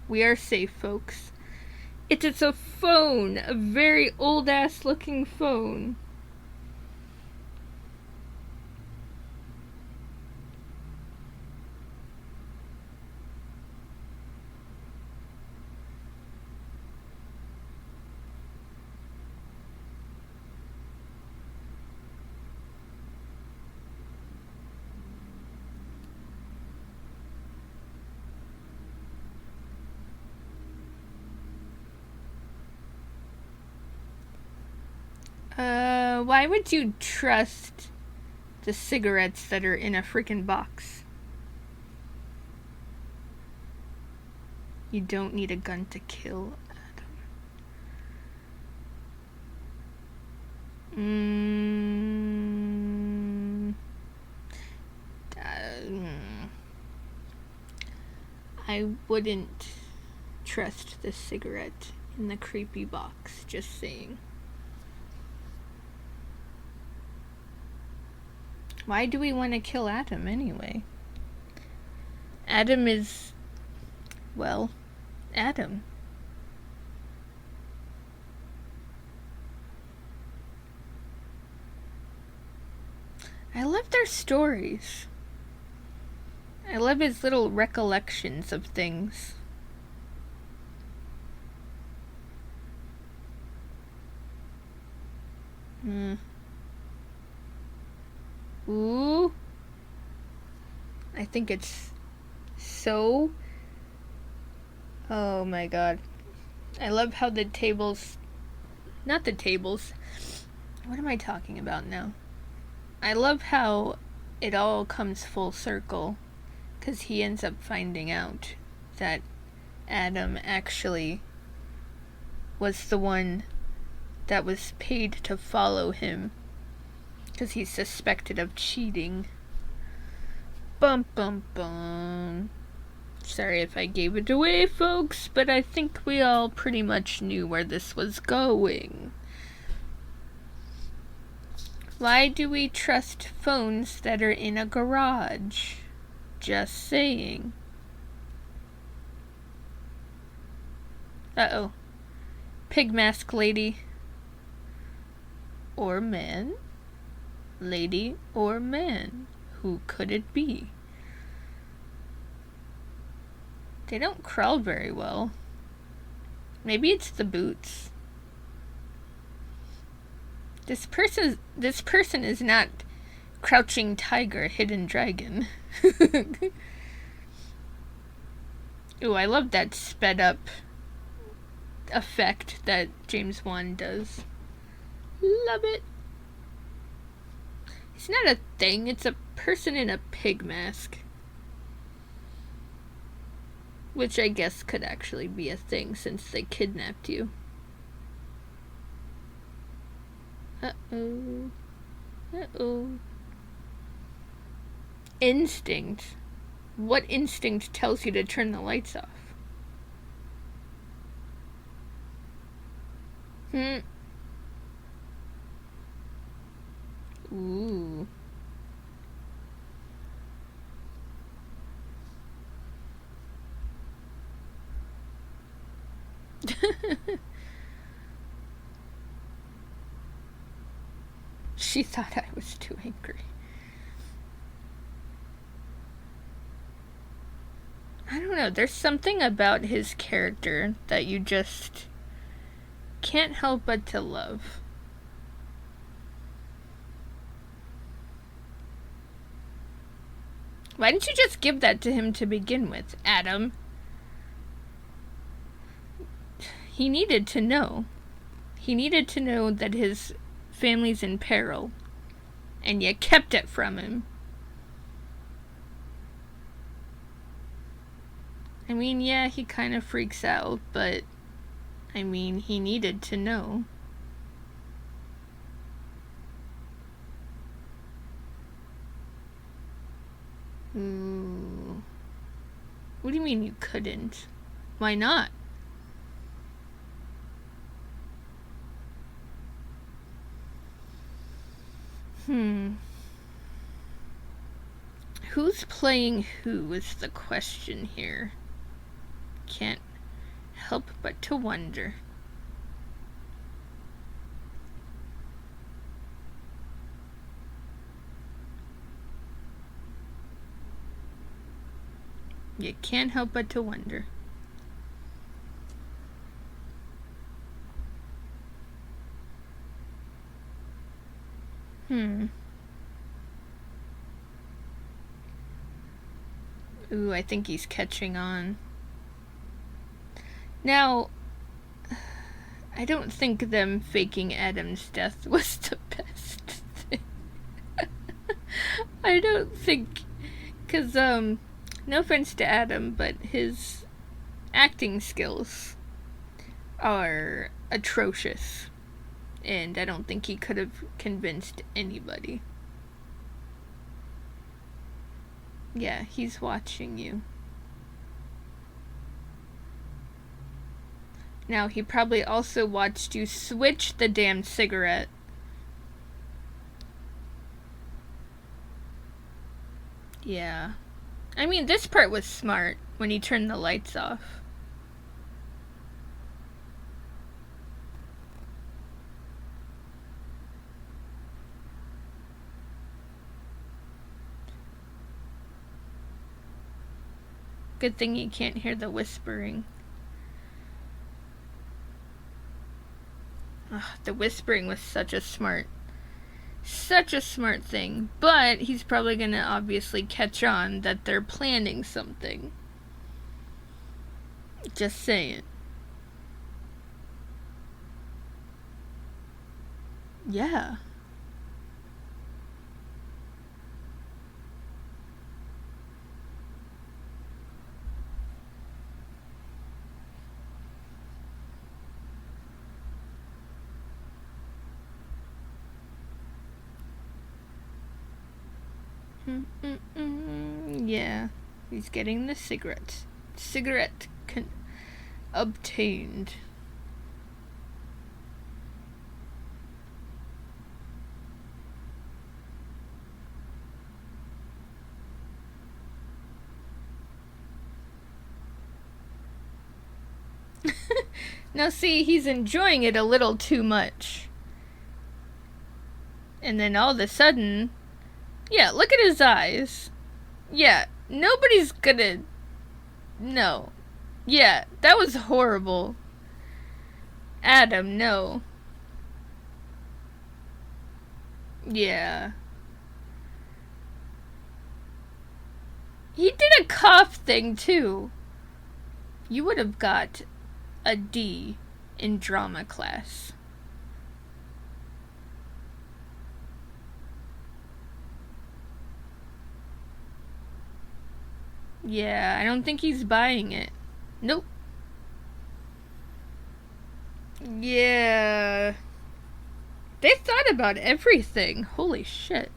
We are safe, folks. It's a phone. A very old-ass looking phone. Why would you trust the cigarettes that are in a freaking box? You don't need a gun to kill Adam. I wouldn't trust the cigarette in the creepy box, just saying. Why do we want to kill Adam anyway? Adam is, well, Adam. I love their stories. I love his little recollections of things. Ooh. I think it's so... Oh my god. I love how the tables... Not the tables. What am I talking about now? I love how it all comes full circle. Because he ends up finding out that Adam actually was the one that was paid to follow him. Because he's suspected of cheating. Bum bum bum. Sorry if I gave it away, folks, but I think we all pretty much knew where this was going. Why do we trust phones that are in a garage? Just saying. Uh-oh. Pig mask lady. Or man. Lady or man. Who could it be? They don't crawl very well. Maybe it's the boots. This person is not Crouching Tiger, Hidden Dragon. Ooh, I love that sped up effect that James Wan does. Love it. It's not a thing, it's a person in a pig mask. Which I guess could actually be a thing since they kidnapped you. Uh-oh. Uh-oh. Instinct. What instinct tells you to turn the lights off? Ooh. She thought I was too angry. I don't know, there's something about his character that you just can't help but to love. Why didn't you just give that to him to begin with, Adam? He needed to know. He needed to know that his family's in peril. And you kept it from him. I mean, yeah, he kind of freaks out, but... I mean, he needed to know. Ooh. What do you mean you couldn't? Why not? Who's playing who is the question here. Can't help but to wonder. You can't help but to wonder. Ooh, I think he's catching on. Now, I don't think them faking Adam's death was the best thing. I don't think, because, no offense to Adam, but his acting skills are atrocious. And I don't think he could have convinced anybody. Yeah, he's watching you. Now, he probably also watched you switch the damn cigarette. Yeah. I mean, this part was smart when he turned the lights off. Good thing you can't hear the whispering. Ugh, the whispering was such a smart thing. But he's probably gonna obviously catch on that they're planning something. Just saying. Yeah. Yeah, he's getting the cigarette. Obtained. Now see, he's enjoying it a little too much. And then all of a sudden, yeah, look at his eyes. Yeah, nobody's gonna... No. Yeah, that was horrible. Adam, no. Yeah. He did a cough thing, too. You would have got a D in drama class. Yeah, I don't think he's buying it. Nope. Yeah. They thought about everything. Holy shit.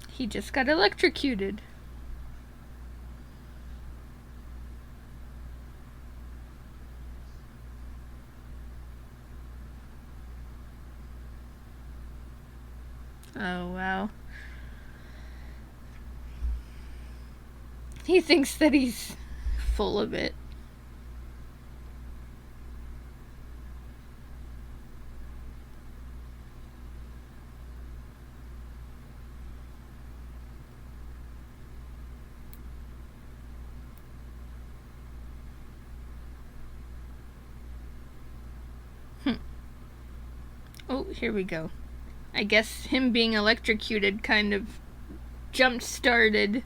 He just got electrocuted. Oh, wow. He thinks that he's full of it. Oh, here we go. I guess him being electrocuted kind of jump-started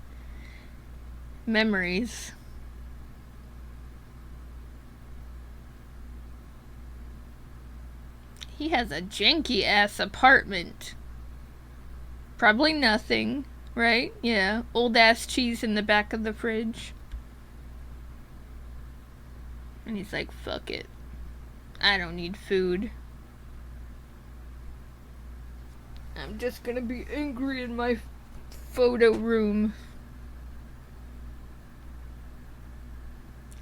memories. He has a janky-ass apartment. Probably nothing, right? Yeah, old-ass cheese in the back of the fridge. And he's like, fuck it. I don't need food. I'm just gonna be angry in my photo room.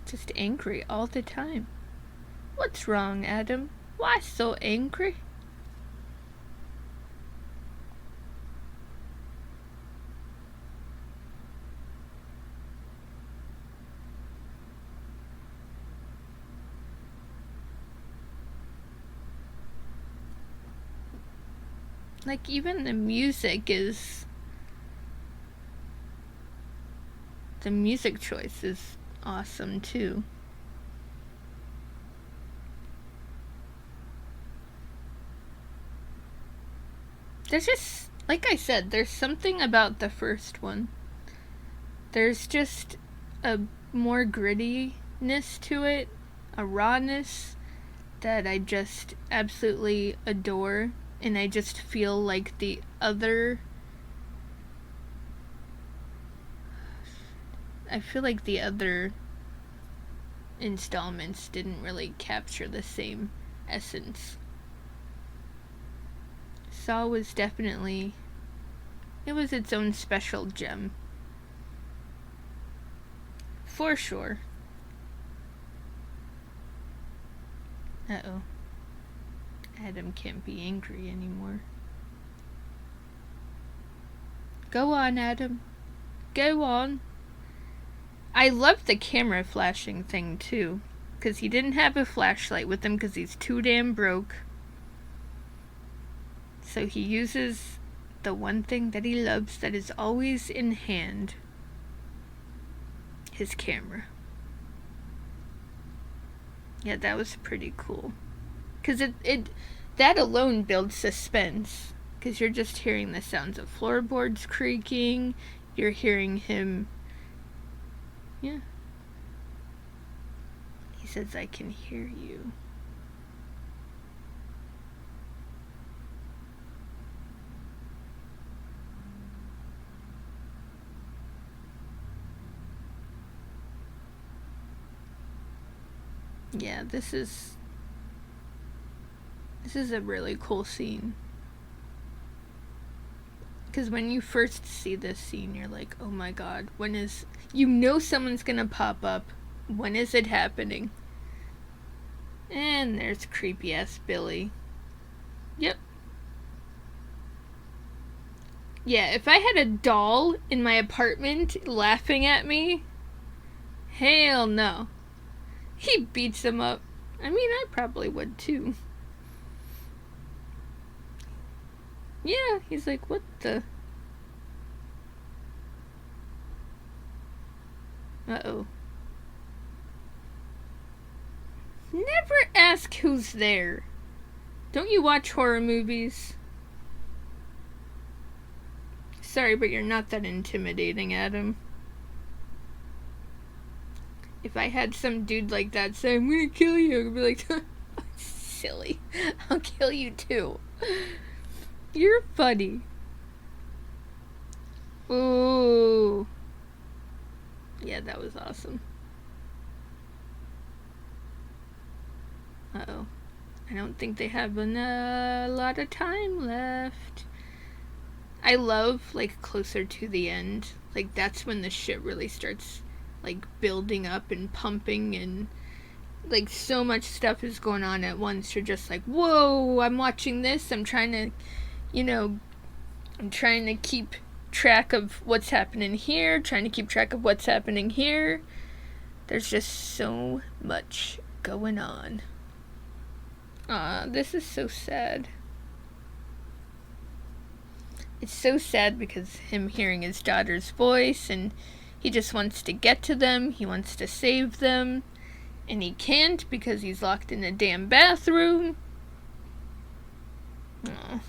Just angry all the time. What's wrong, Adam? Why so angry? Like, even the music is... The music choice is awesome, too. There's just... Like I said, there's something about the first one. There's just a more grittiness to it, a rawness that I just absolutely adore, and I just feel like the other installments didn't really capture the same essence. Saw was definitely, it was its own special gem. For sure. Uh-oh. Adam can't be angry anymore. Go on, Adam. Go on. I love the camera flashing thing, too. Because he didn't have a flashlight with him because he's too damn broke. So he uses the one thing that he loves that is always in hand. His camera. Yeah, that was pretty cool. Because that alone builds suspense. Because you're just hearing the sounds of floorboards creaking. You're hearing him. Yeah. He says, I can hear you. Yeah, this is a really cool scene. Because when you first see this scene, you're like, oh my god, you know someone's gonna pop up. When is it happening? And there's creepy ass Billy. Yep. Yeah, if I had a doll in my apartment laughing at me, hell no. He beats him up. I mean, I probably would too. Yeah, he's like, what the? Uh-oh. Never ask who's there. Don't you watch horror movies? Sorry, but you're not that intimidating, Adam. If I had some dude like that say, I'm gonna kill you, I'd be like, silly. I'll kill you too. You're funny. Ooh. Yeah, that was awesome. Uh-oh. I don't think they have a lot of time left. I love, like, closer to the end. Like, that's when the shit really starts, like, building up and pumping, and like so much stuff is going on at once. You're just like, whoa, I'm watching this. I'm trying to keep track of what's happening here, trying to keep track of what's happening here. There's just so much going on. This is so sad. It's so sad because him hearing his daughter's voice, and he just wants to get to them. He wants to save them. And he can't because he's locked in a damn bathroom. Aww.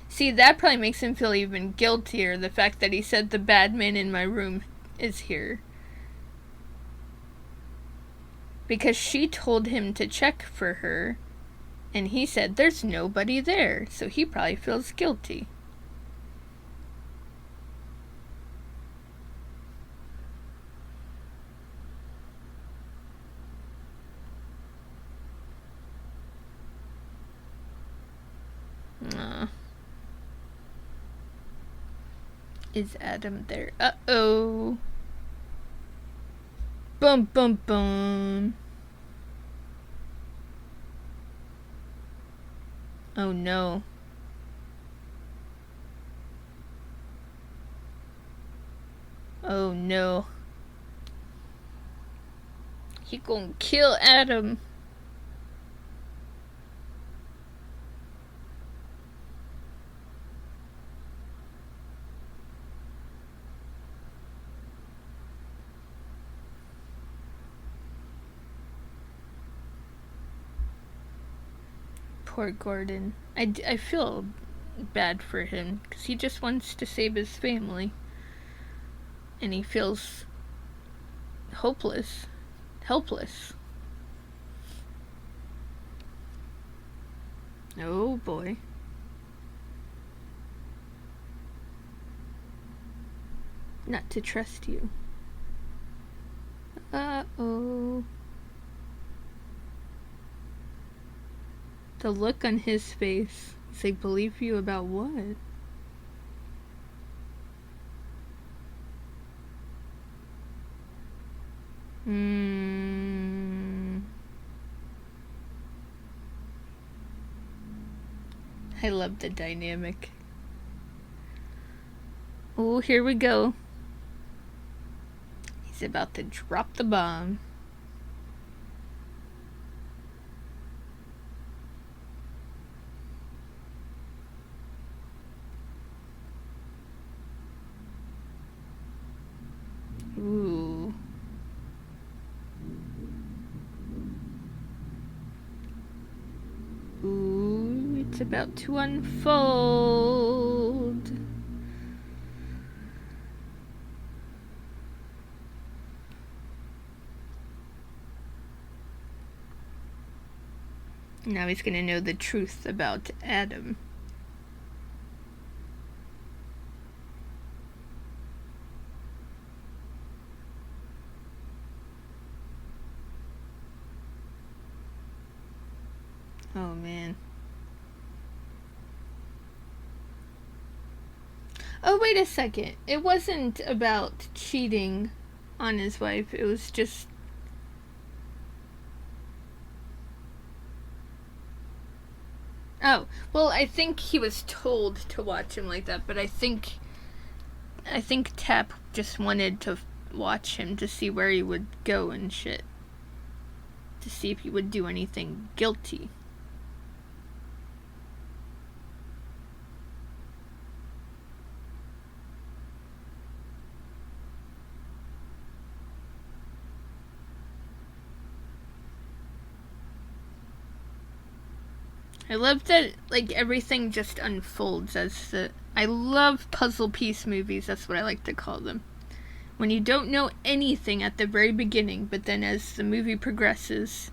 See, that probably makes him feel even guiltier, the fact that he said the bad man in my room is here. Because she told him to check for her, and he said there's nobody there, so he probably feels guilty. Is Adam there? Uh-oh. Bum, bum, bum. Oh, no. Oh, no. He gonna kill Adam. Poor Gordon. I feel bad for him because he just wants to save his family. And he feels hopeless, helpless. Oh boy. Not to trust you. Uh-oh. The look on his face. He's like, believe you about what? I love the dynamic. Oh, here we go. He's about to drop the bomb. Ooh. Ooh, it's about to unfold. Now he's gonna know the truth about Adam. Oh man. Oh, wait a second. It wasn't about cheating on his wife. It was just... Oh, well, I think he was told to watch him like that, but I think Tap just wanted to watch him to see where he would go and shit. To see if he would do anything guilty. I love that, like, everything just unfolds as the... I love puzzle piece movies, that's what I like to call them. When you don't know anything at the very beginning, but then as the movie progresses,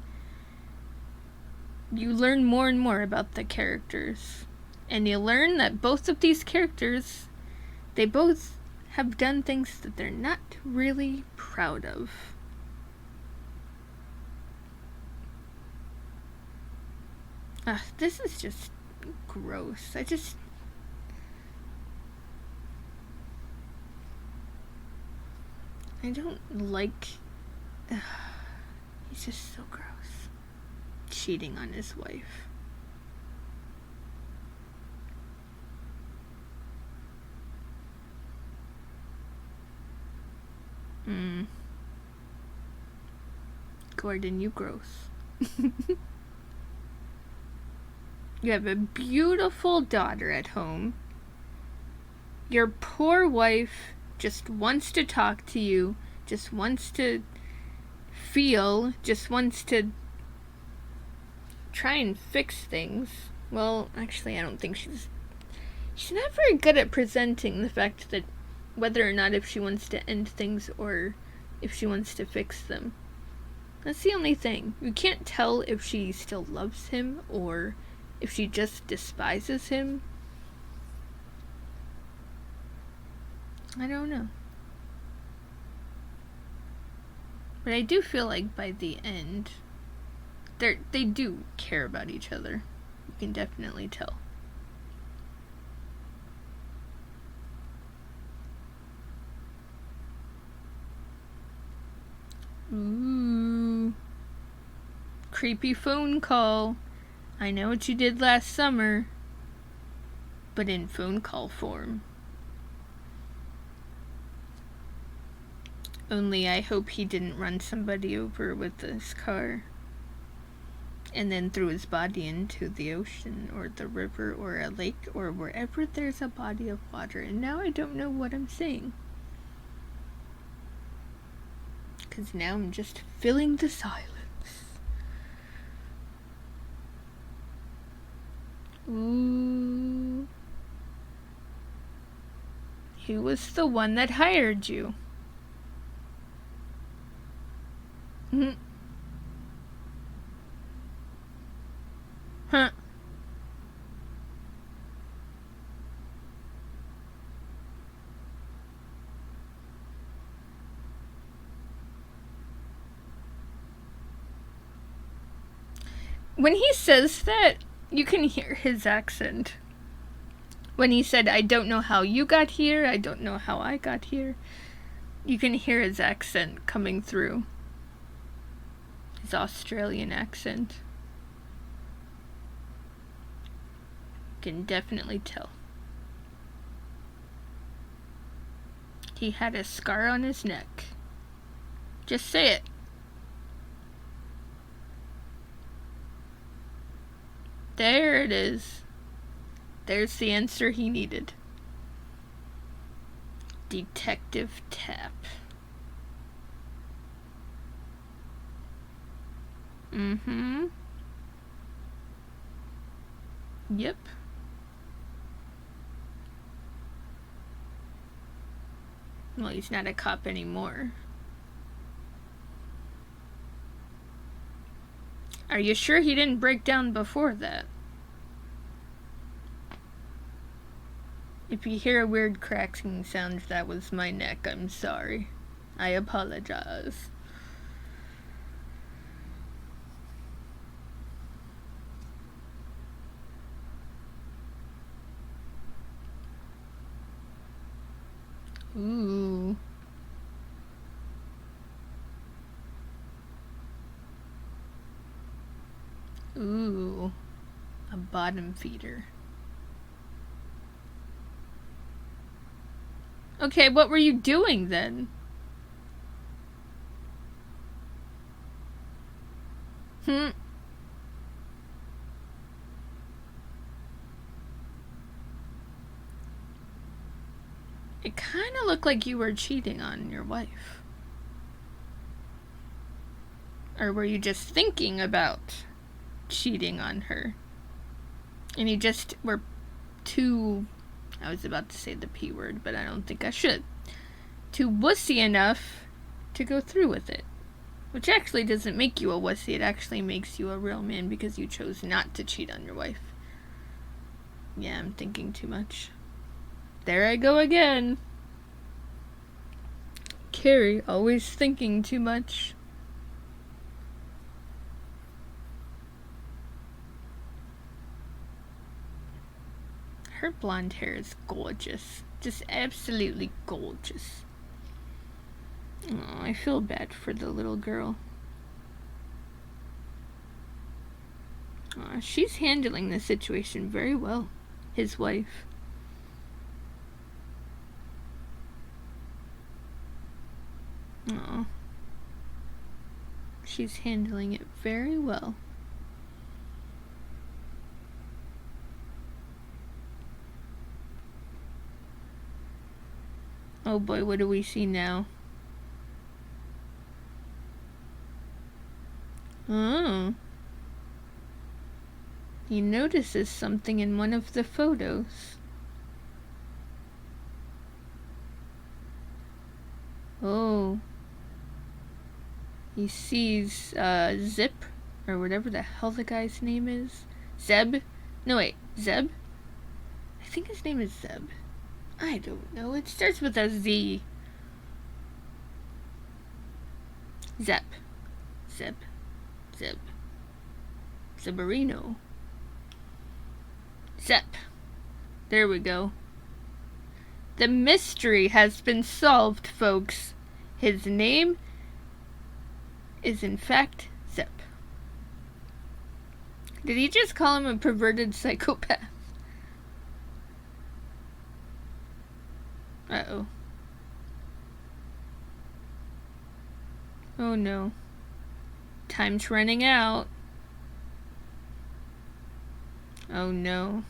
you learn more and more about the characters. And you learn that both of these characters, they both have done things that they're not really proud of. This is just gross. I don't like... he's just so gross. Cheating on his wife. Gordon, you gross. You have a beautiful daughter at home. Your poor wife just wants to talk to you, just wants to feel, just wants to try and fix things. Well, actually, I don't think she's not very good at presenting the fact that whether or not if she wants to end things or if she wants to fix them. That's the only thing. You can't tell if she still loves him or if she just despises him. I don't know. But I do feel like by the end, they do care about each other. You can definitely tell. Ooh. Creepy phone call. I know what you did last summer, but in phone call form. Only I hope he didn't run somebody over with this car and then threw his body into the ocean or the river or a lake or wherever there's a body of water. And now I don't know what I'm saying. Because now I'm just filling the silence. Ooh. Who was the one that hired you? Huh. When he says that, you can hear his accent. When he said, I don't know how you got here, I don't know how I got here, you can hear his accent coming through. His Australian accent. You can definitely tell. He had a scar on his neck. Just say it. There it is. There's the answer he needed. Detective Tap. Mm-hmm. Yep. Well, he's not a cop anymore. Are you sure he didn't break down before that? If you hear a weird cracking sound, that was my neck. I'm sorry. I apologize. Ooh. Ooh. A bottom feeder. Okay, what were you doing then? It kind of looked like you were cheating on your wife. Or were you just thinking about cheating on her? And you just were too... I was about to say the P word, but I don't think I should. Too wussy enough to go through with it. Which actually doesn't make you a wussy, it actually makes you a real man because you chose not to cheat on your wife. Yeah, I'm thinking too much. There I go again. Carey, always thinking too much. Her blonde hair is gorgeous. Just absolutely gorgeous. Oh, I feel bad for the little girl. She's handling the situation very well. His wife. Oh. She's handling it very well. Oh boy, what do we see now? Oh. He notices something in one of the photos. Oh. He sees, Zip, or whatever the hell the guy's name is. Zeb? No, wait, Zeb? I think his name is Zeb. I don't know. It starts with a Z. Zep. Zeb. Zeb. Zebarino. Zep. There we go. The mystery has been solved, folks. His name is in fact Zep. Did he just call him a perverted psychopath? Uh-oh. Oh no. Time's running out. Oh no.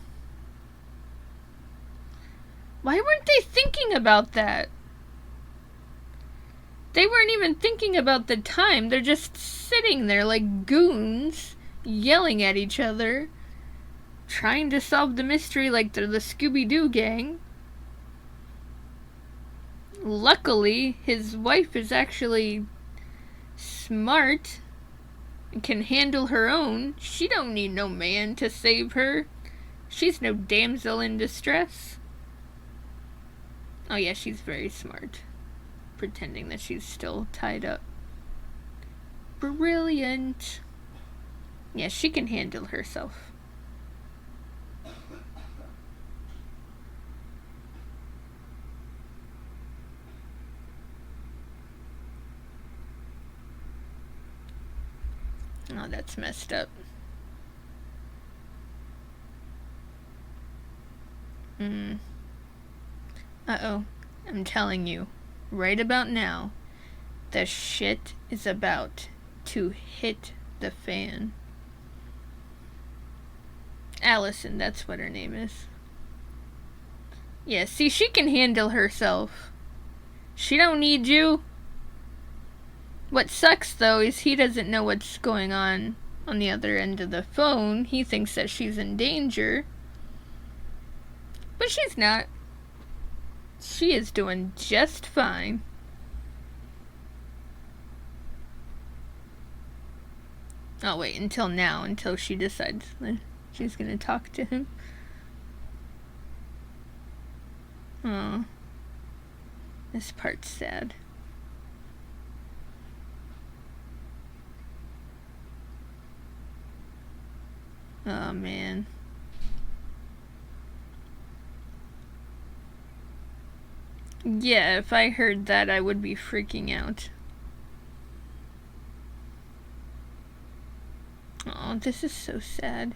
Why weren't they thinking about that? They weren't even thinking about the time. They're just sitting there like goons, yelling at each other, trying to solve the mystery like they're the Scooby-Doo gang. Luckily, his wife is actually smart, and can handle her own. She don't need no man to save her. She's no damsel in distress. Oh yeah, she's very smart. Pretending that she's still tied up. Brilliant. Yeah, she can handle herself. Oh, that's messed up. Uh-oh. I'm telling you, right about now, the shit is about to hit the fan. Allison, that's what her name is. Yeah, see, she can handle herself. She don't need you. What sucks, though, is he doesn't know what's going on the other end of the phone. He thinks that she's in danger. But she's not. She is doing just fine. Oh, wait, until she decides that she's gonna talk to him. Oh. This part's sad. Oh, man. Yeah, if I heard that, I would be freaking out. Oh, this is so sad.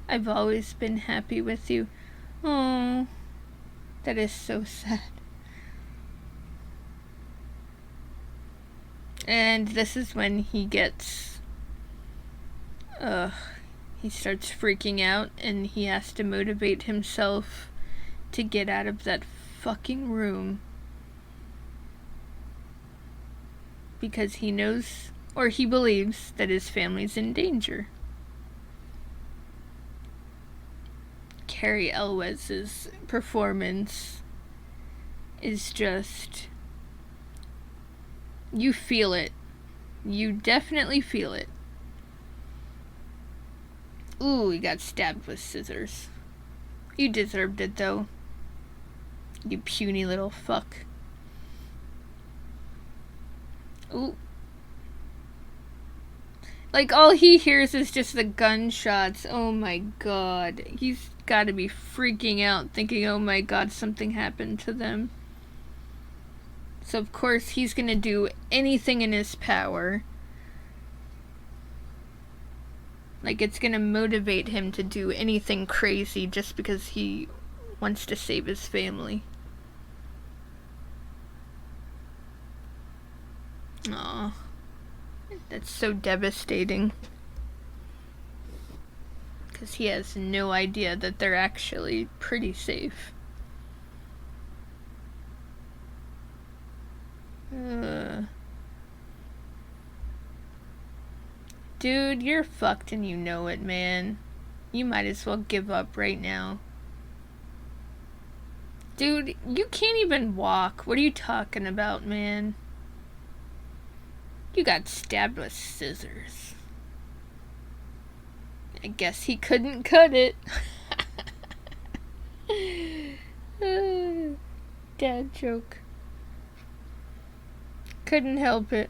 I've always been happy with you. Oh, that is so sad. And this is when he gets... he starts freaking out, and he has to motivate himself to get out of that fucking room. Because he knows, or he believes, that his family's in danger. Carey Elwes's performance is just... You feel it. You definitely feel it. Ooh, he got stabbed with scissors. You deserved it, though. You puny little fuck. Ooh. Like, all he hears is just the gunshots. Oh my god. He's gotta be freaking out, thinking, oh my god, something happened to them. So, of course, he's gonna do anything in his power. Like, it's gonna motivate him to do anything crazy just because he wants to save his family. Aw. That's so devastating. Because he has no idea that they're actually pretty safe. Dude, you're fucked and you know it, man. You might as well give up right now. Dude, you can't even walk. What are you talking about, man? You got stabbed with scissors. I guess he couldn't cut it. Dad joke. Couldn't help it.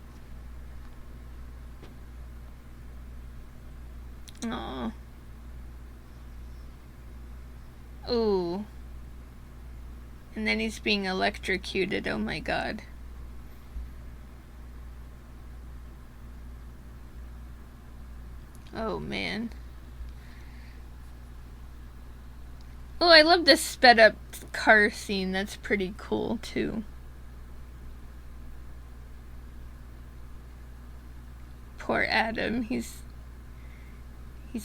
Aw. Ooh. And then he's being electrocuted. Oh my god. Oh man. Oh, I love this sped up car scene. That's pretty cool too. Poor Adam. He's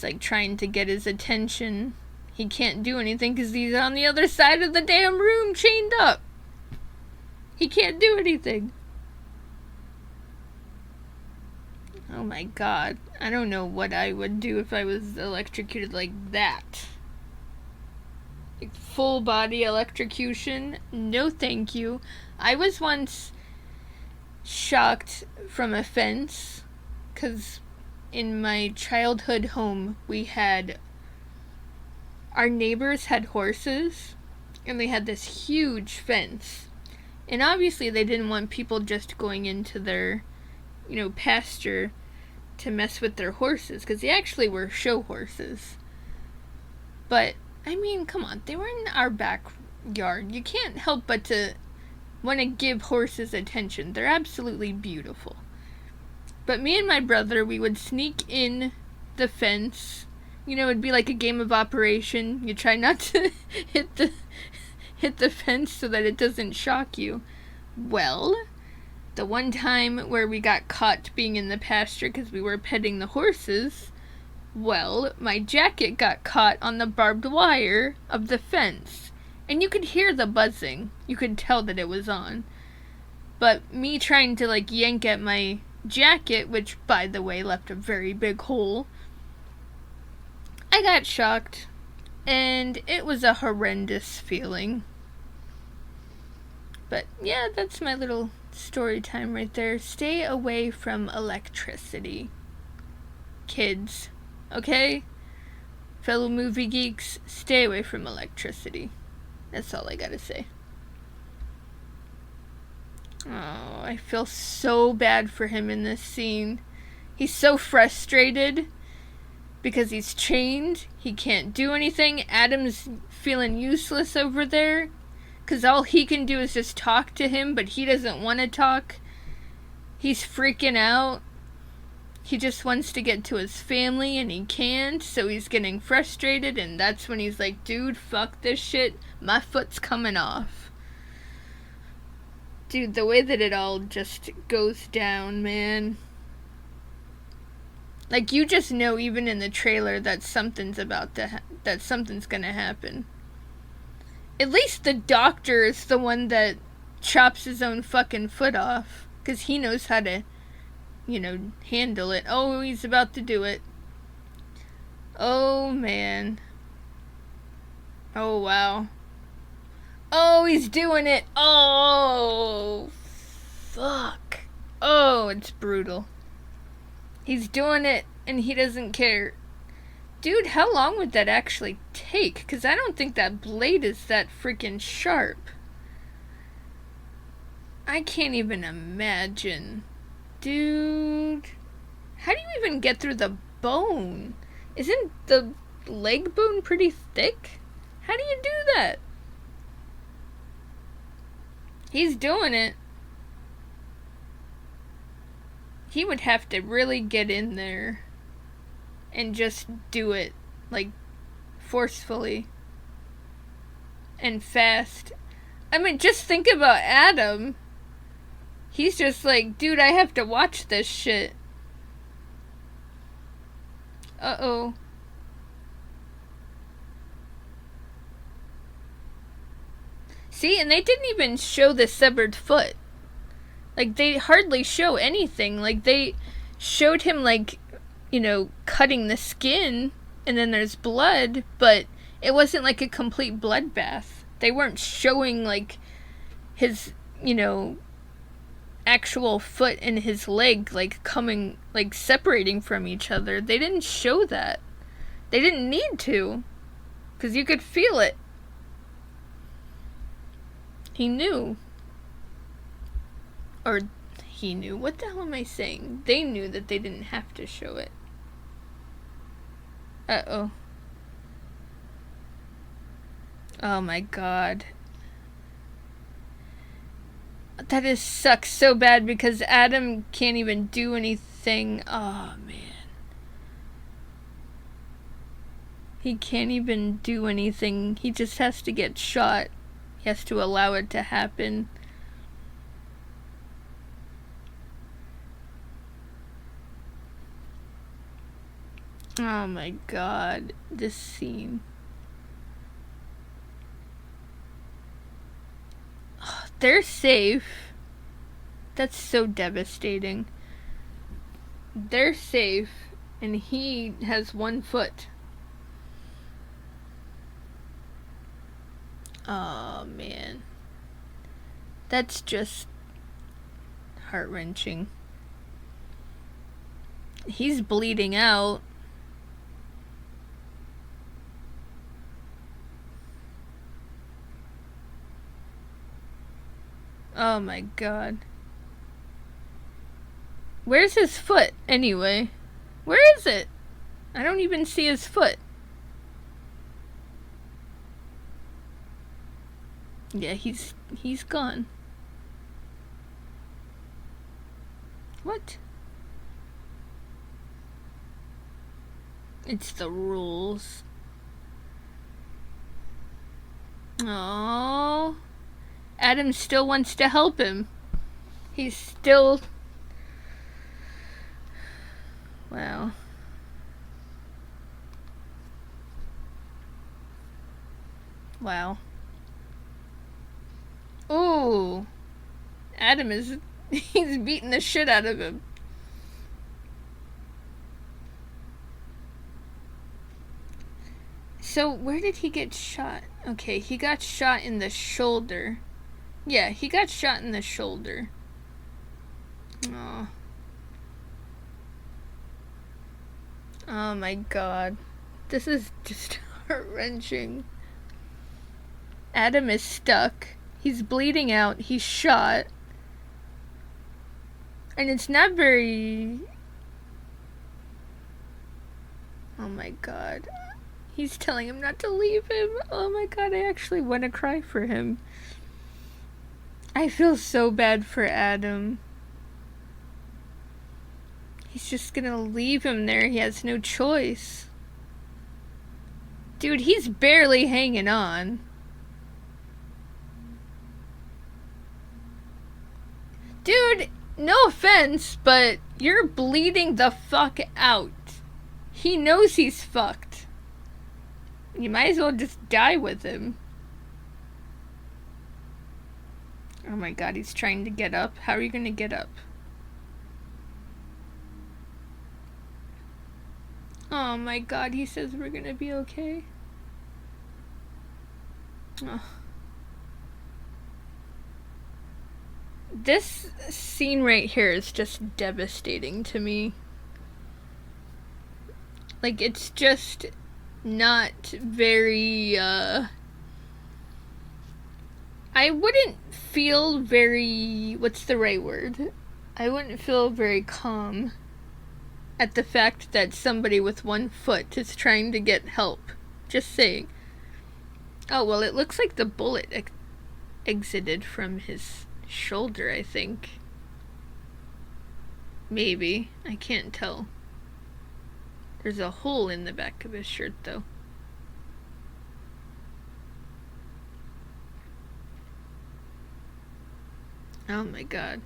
like trying to get his attention. He can't do anything because he's on the other side of the damn room chained up. He can't do anything. Oh my god. I don't know what I would do if I was electrocuted like that. Like full body electrocution? No thank you. I was once shocked from a fence, because in my childhood home, our neighbors had horses, and they had this huge fence. And obviously they didn't want people just going into their, pasture to mess with their horses, because they actually were show horses. But, I mean, come on, they were in our backyard. You can't help but to want to give horses attention. They're absolutely beautiful. But me and my brother, we would sneak in the fence. It'd be like a game of Operation. You try not to hit the fence so that it doesn't shock you. Well, the one time where we got caught being in the pasture because we were petting the horses, well, my jacket got caught on the barbed wire of the fence. And you could hear the buzzing. You could tell that it was on. But me trying to, yank at my jacket, which, by the way, left a very big hole, I got shocked. And it was a horrendous feeling. But, yeah, that's my little story time right there. Stay away from electricity. Kids. Okay? Fellow movie geeks, stay away from electricity. That's all I gotta say. Oh, I feel so bad for him in this scene. He's so frustrated because he's chained. He can't do anything. Adam's feeling useless over there because all he can do is just talk to him, but he doesn't want to talk. He's freaking out. He just wants to get to his family and he can't, so he's getting frustrated, and that's when he's like, dude, fuck this shit. My foot's coming off. Dude, the way that it all just goes down, man. You just know even in the trailer that something's gonna happen. At least the doctor is the one that chops his own fucking foot off, because he knows how to handle it. Oh, he's about to do it. Oh, man. Oh, wow. Oh, he's doing it. Oh, fuck. Oh, it's brutal. He's doing it, and he doesn't care. Dude, how long would that actually take? Because I don't think that blade is that freaking sharp. I can't even imagine. Dude, how do you even get through the bone? Isn't the leg bone pretty thick? How do you do that? He's doing it. He would have to really get in there and just do it, forcefully and fast. I mean, just think about Adam. He's just like, dude, I have to watch this shit. Uh-oh. See, and they didn't even show the severed foot. They hardly show anything. They showed him, cutting the skin, and then there's blood, but it wasn't, a complete bloodbath. They weren't showing, his, actual foot and his leg coming separating from each other. They didn't show that. They didn't need to, because you could feel it. He knew. Or he knew. What the hell am I saying? They knew that they didn't have to show it. Uh-oh. Oh my god. That sucks so bad because Adam can't even do anything. Oh, man. He can't even do anything. He just has to get shot. He has to allow it to happen. Oh my god. This scene. They're safe. That's so devastating. They're safe, and he has one foot. Oh, man. That's just heart-wrenching. He's bleeding out. Oh my god. Where's his foot, anyway? Where is it? I don't even see his foot. Yeah, he's gone. What? It's the rules. Oh, Adam still wants to help him. He's still... Wow. Wow. Ooh. Adam is... he's beating the shit out of him. So, where did he get shot? Okay, he got shot in the shoulder. Yeah, he got shot in the shoulder. Oh. Oh my god. This is just heart-wrenching. Adam is stuck. He's bleeding out. He's shot. And it's not very... Oh my god. He's telling him not to leave him. Oh my god, I actually want to cry for him. I feel so bad for Adam. He's just gonna leave him there. He has no choice. Dude, he's barely hanging on. Dude, no offense, but you're bleeding the fuck out. He knows he's fucked. You might as well just die with him. Oh my god, he's trying to get up. How are you gonna get up? Oh my god, he says we're gonna be okay. Oh. This scene right here is just devastating to me. Like, it's just not very, I wouldn't feel very, what's the right word? I wouldn't feel very calm at the fact that somebody with one foot is trying to get help. Just saying. Oh, well, it looks like the bullet exited from his shoulder, I think. Maybe. I can't tell. There's a hole in the back of his shirt, though. Oh my god.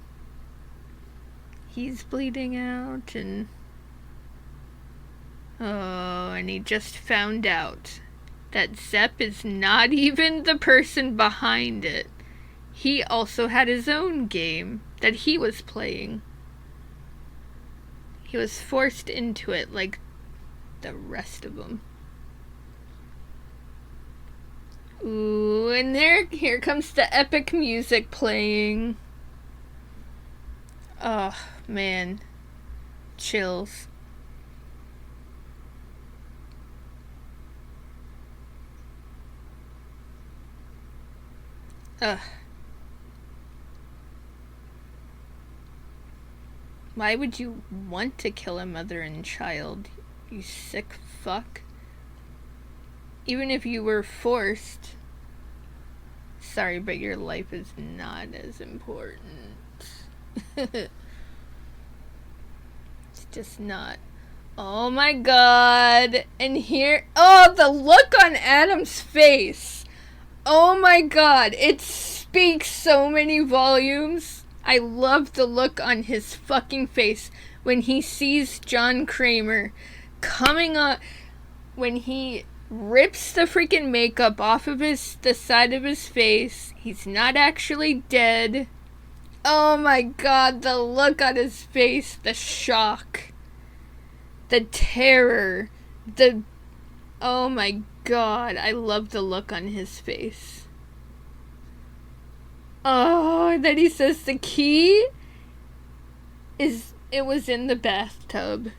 He's bleeding out, and... Oh, and he just found out that Zepp is not even the person behind it. He also had his own game that he was playing. He was forced into it like the rest of them. Ooh, and here comes the epic music playing. Oh, man. Chills. Ugh. Why would you want to kill a mother and child, you sick fuck? Even if you were forced. Sorry, but your life is not as important. It's just not. Oh my god. And here... Oh, the look on Adam's face. Oh my god. It speaks so many volumes. I love the look on his fucking face when he sees John Kramer coming up, when he rips the freaking makeup off of the side of his face. He's not actually dead. Oh my god, the look on his face, the shock, the terror, oh my god, I love the look on his face. Oh, and then he says the key, it was in the bathtub.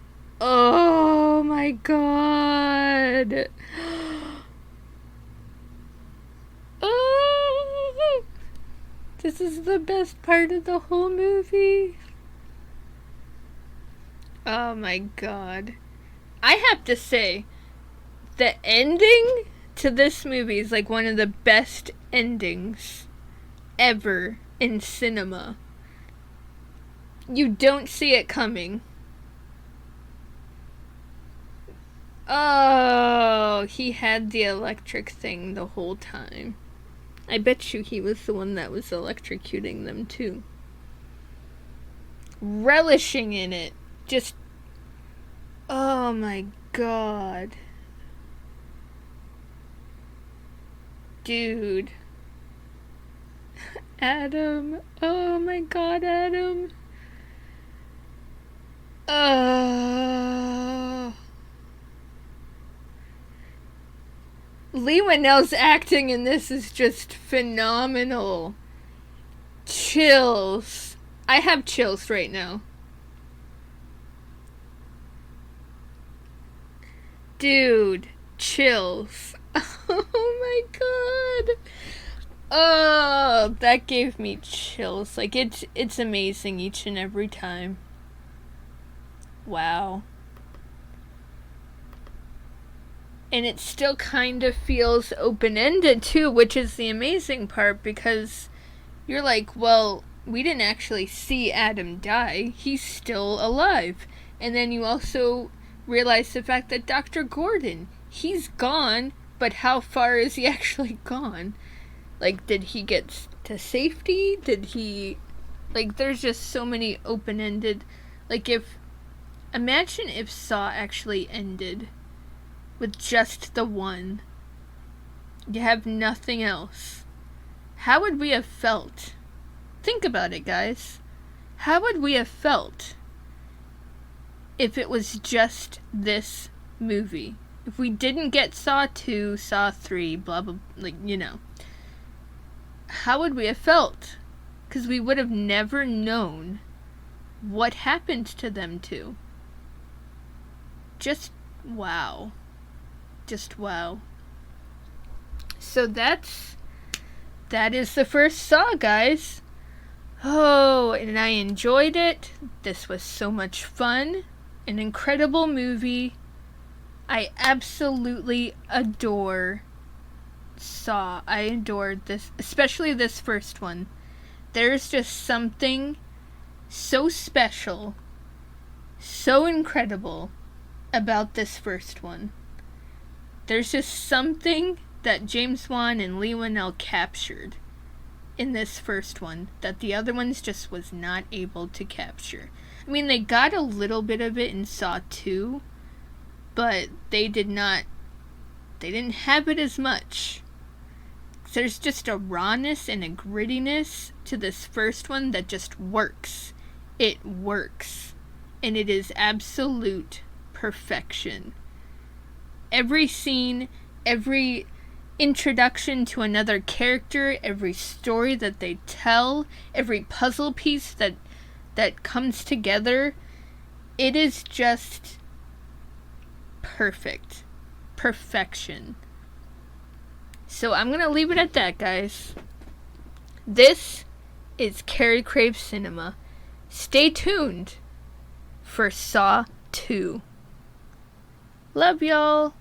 Oh my god. Oh, this is the best part of the whole movie. Oh my god. I have to say, the ending to this movie is like one of the best endings ever in cinema. You don't see it coming. Oh, he had the electric thing the whole time. I bet you he was the one that was electrocuting them too. Relishing in it. Just, oh my god. Dude. Adam. Oh my god, Adam. Lee Winnell's acting in this is just phenomenal. Chills. I have chills right now. Dude, chills. Oh my god. Oh, that gave me chills. Like, it's amazing each and every time. Wow. And it still kind of feels open-ended too, which is the amazing part, because you're like, well, we didn't actually see Adam die. He's still alive. And then you also realize the fact that Dr. Gordon, he's gone, but how far is he actually gone? Like, did he get to safety? Did he... Like, there's just so many open-ended... Like, imagine if Saw actually ended with just the one. You have nothing else. How would we have felt? Think about it, guys. How would we have felt if it was just this movie? If we didn't get Saw 2, Saw 3, blah, blah, like, you know. How would we have felt? Because we would have never known what happened to them two. Just wow. Just wow. So that is the first Saw, guys. Oh, and I enjoyed it. This was so much fun. An incredible movie. I absolutely adore Saw. I adored this, especially this first one. There's just something so special, so incredible about this first one. There's just something that James Wan and Lee Winnell captured in this first one that the other ones just was not able to capture. I mean, they got a little bit of it in Saw 2, but they didn't have it as much. There's just a rawness and a grittiness to this first one that just works. It works. And it is absolute perfection. Every scene, every introduction to another character, every story that they tell, every puzzle piece that comes together, it is just perfect. Perfection. So I'm going to leave it at that, guys. This is Carey Craves Cinema. Stay tuned for Saw 2. Love y'all.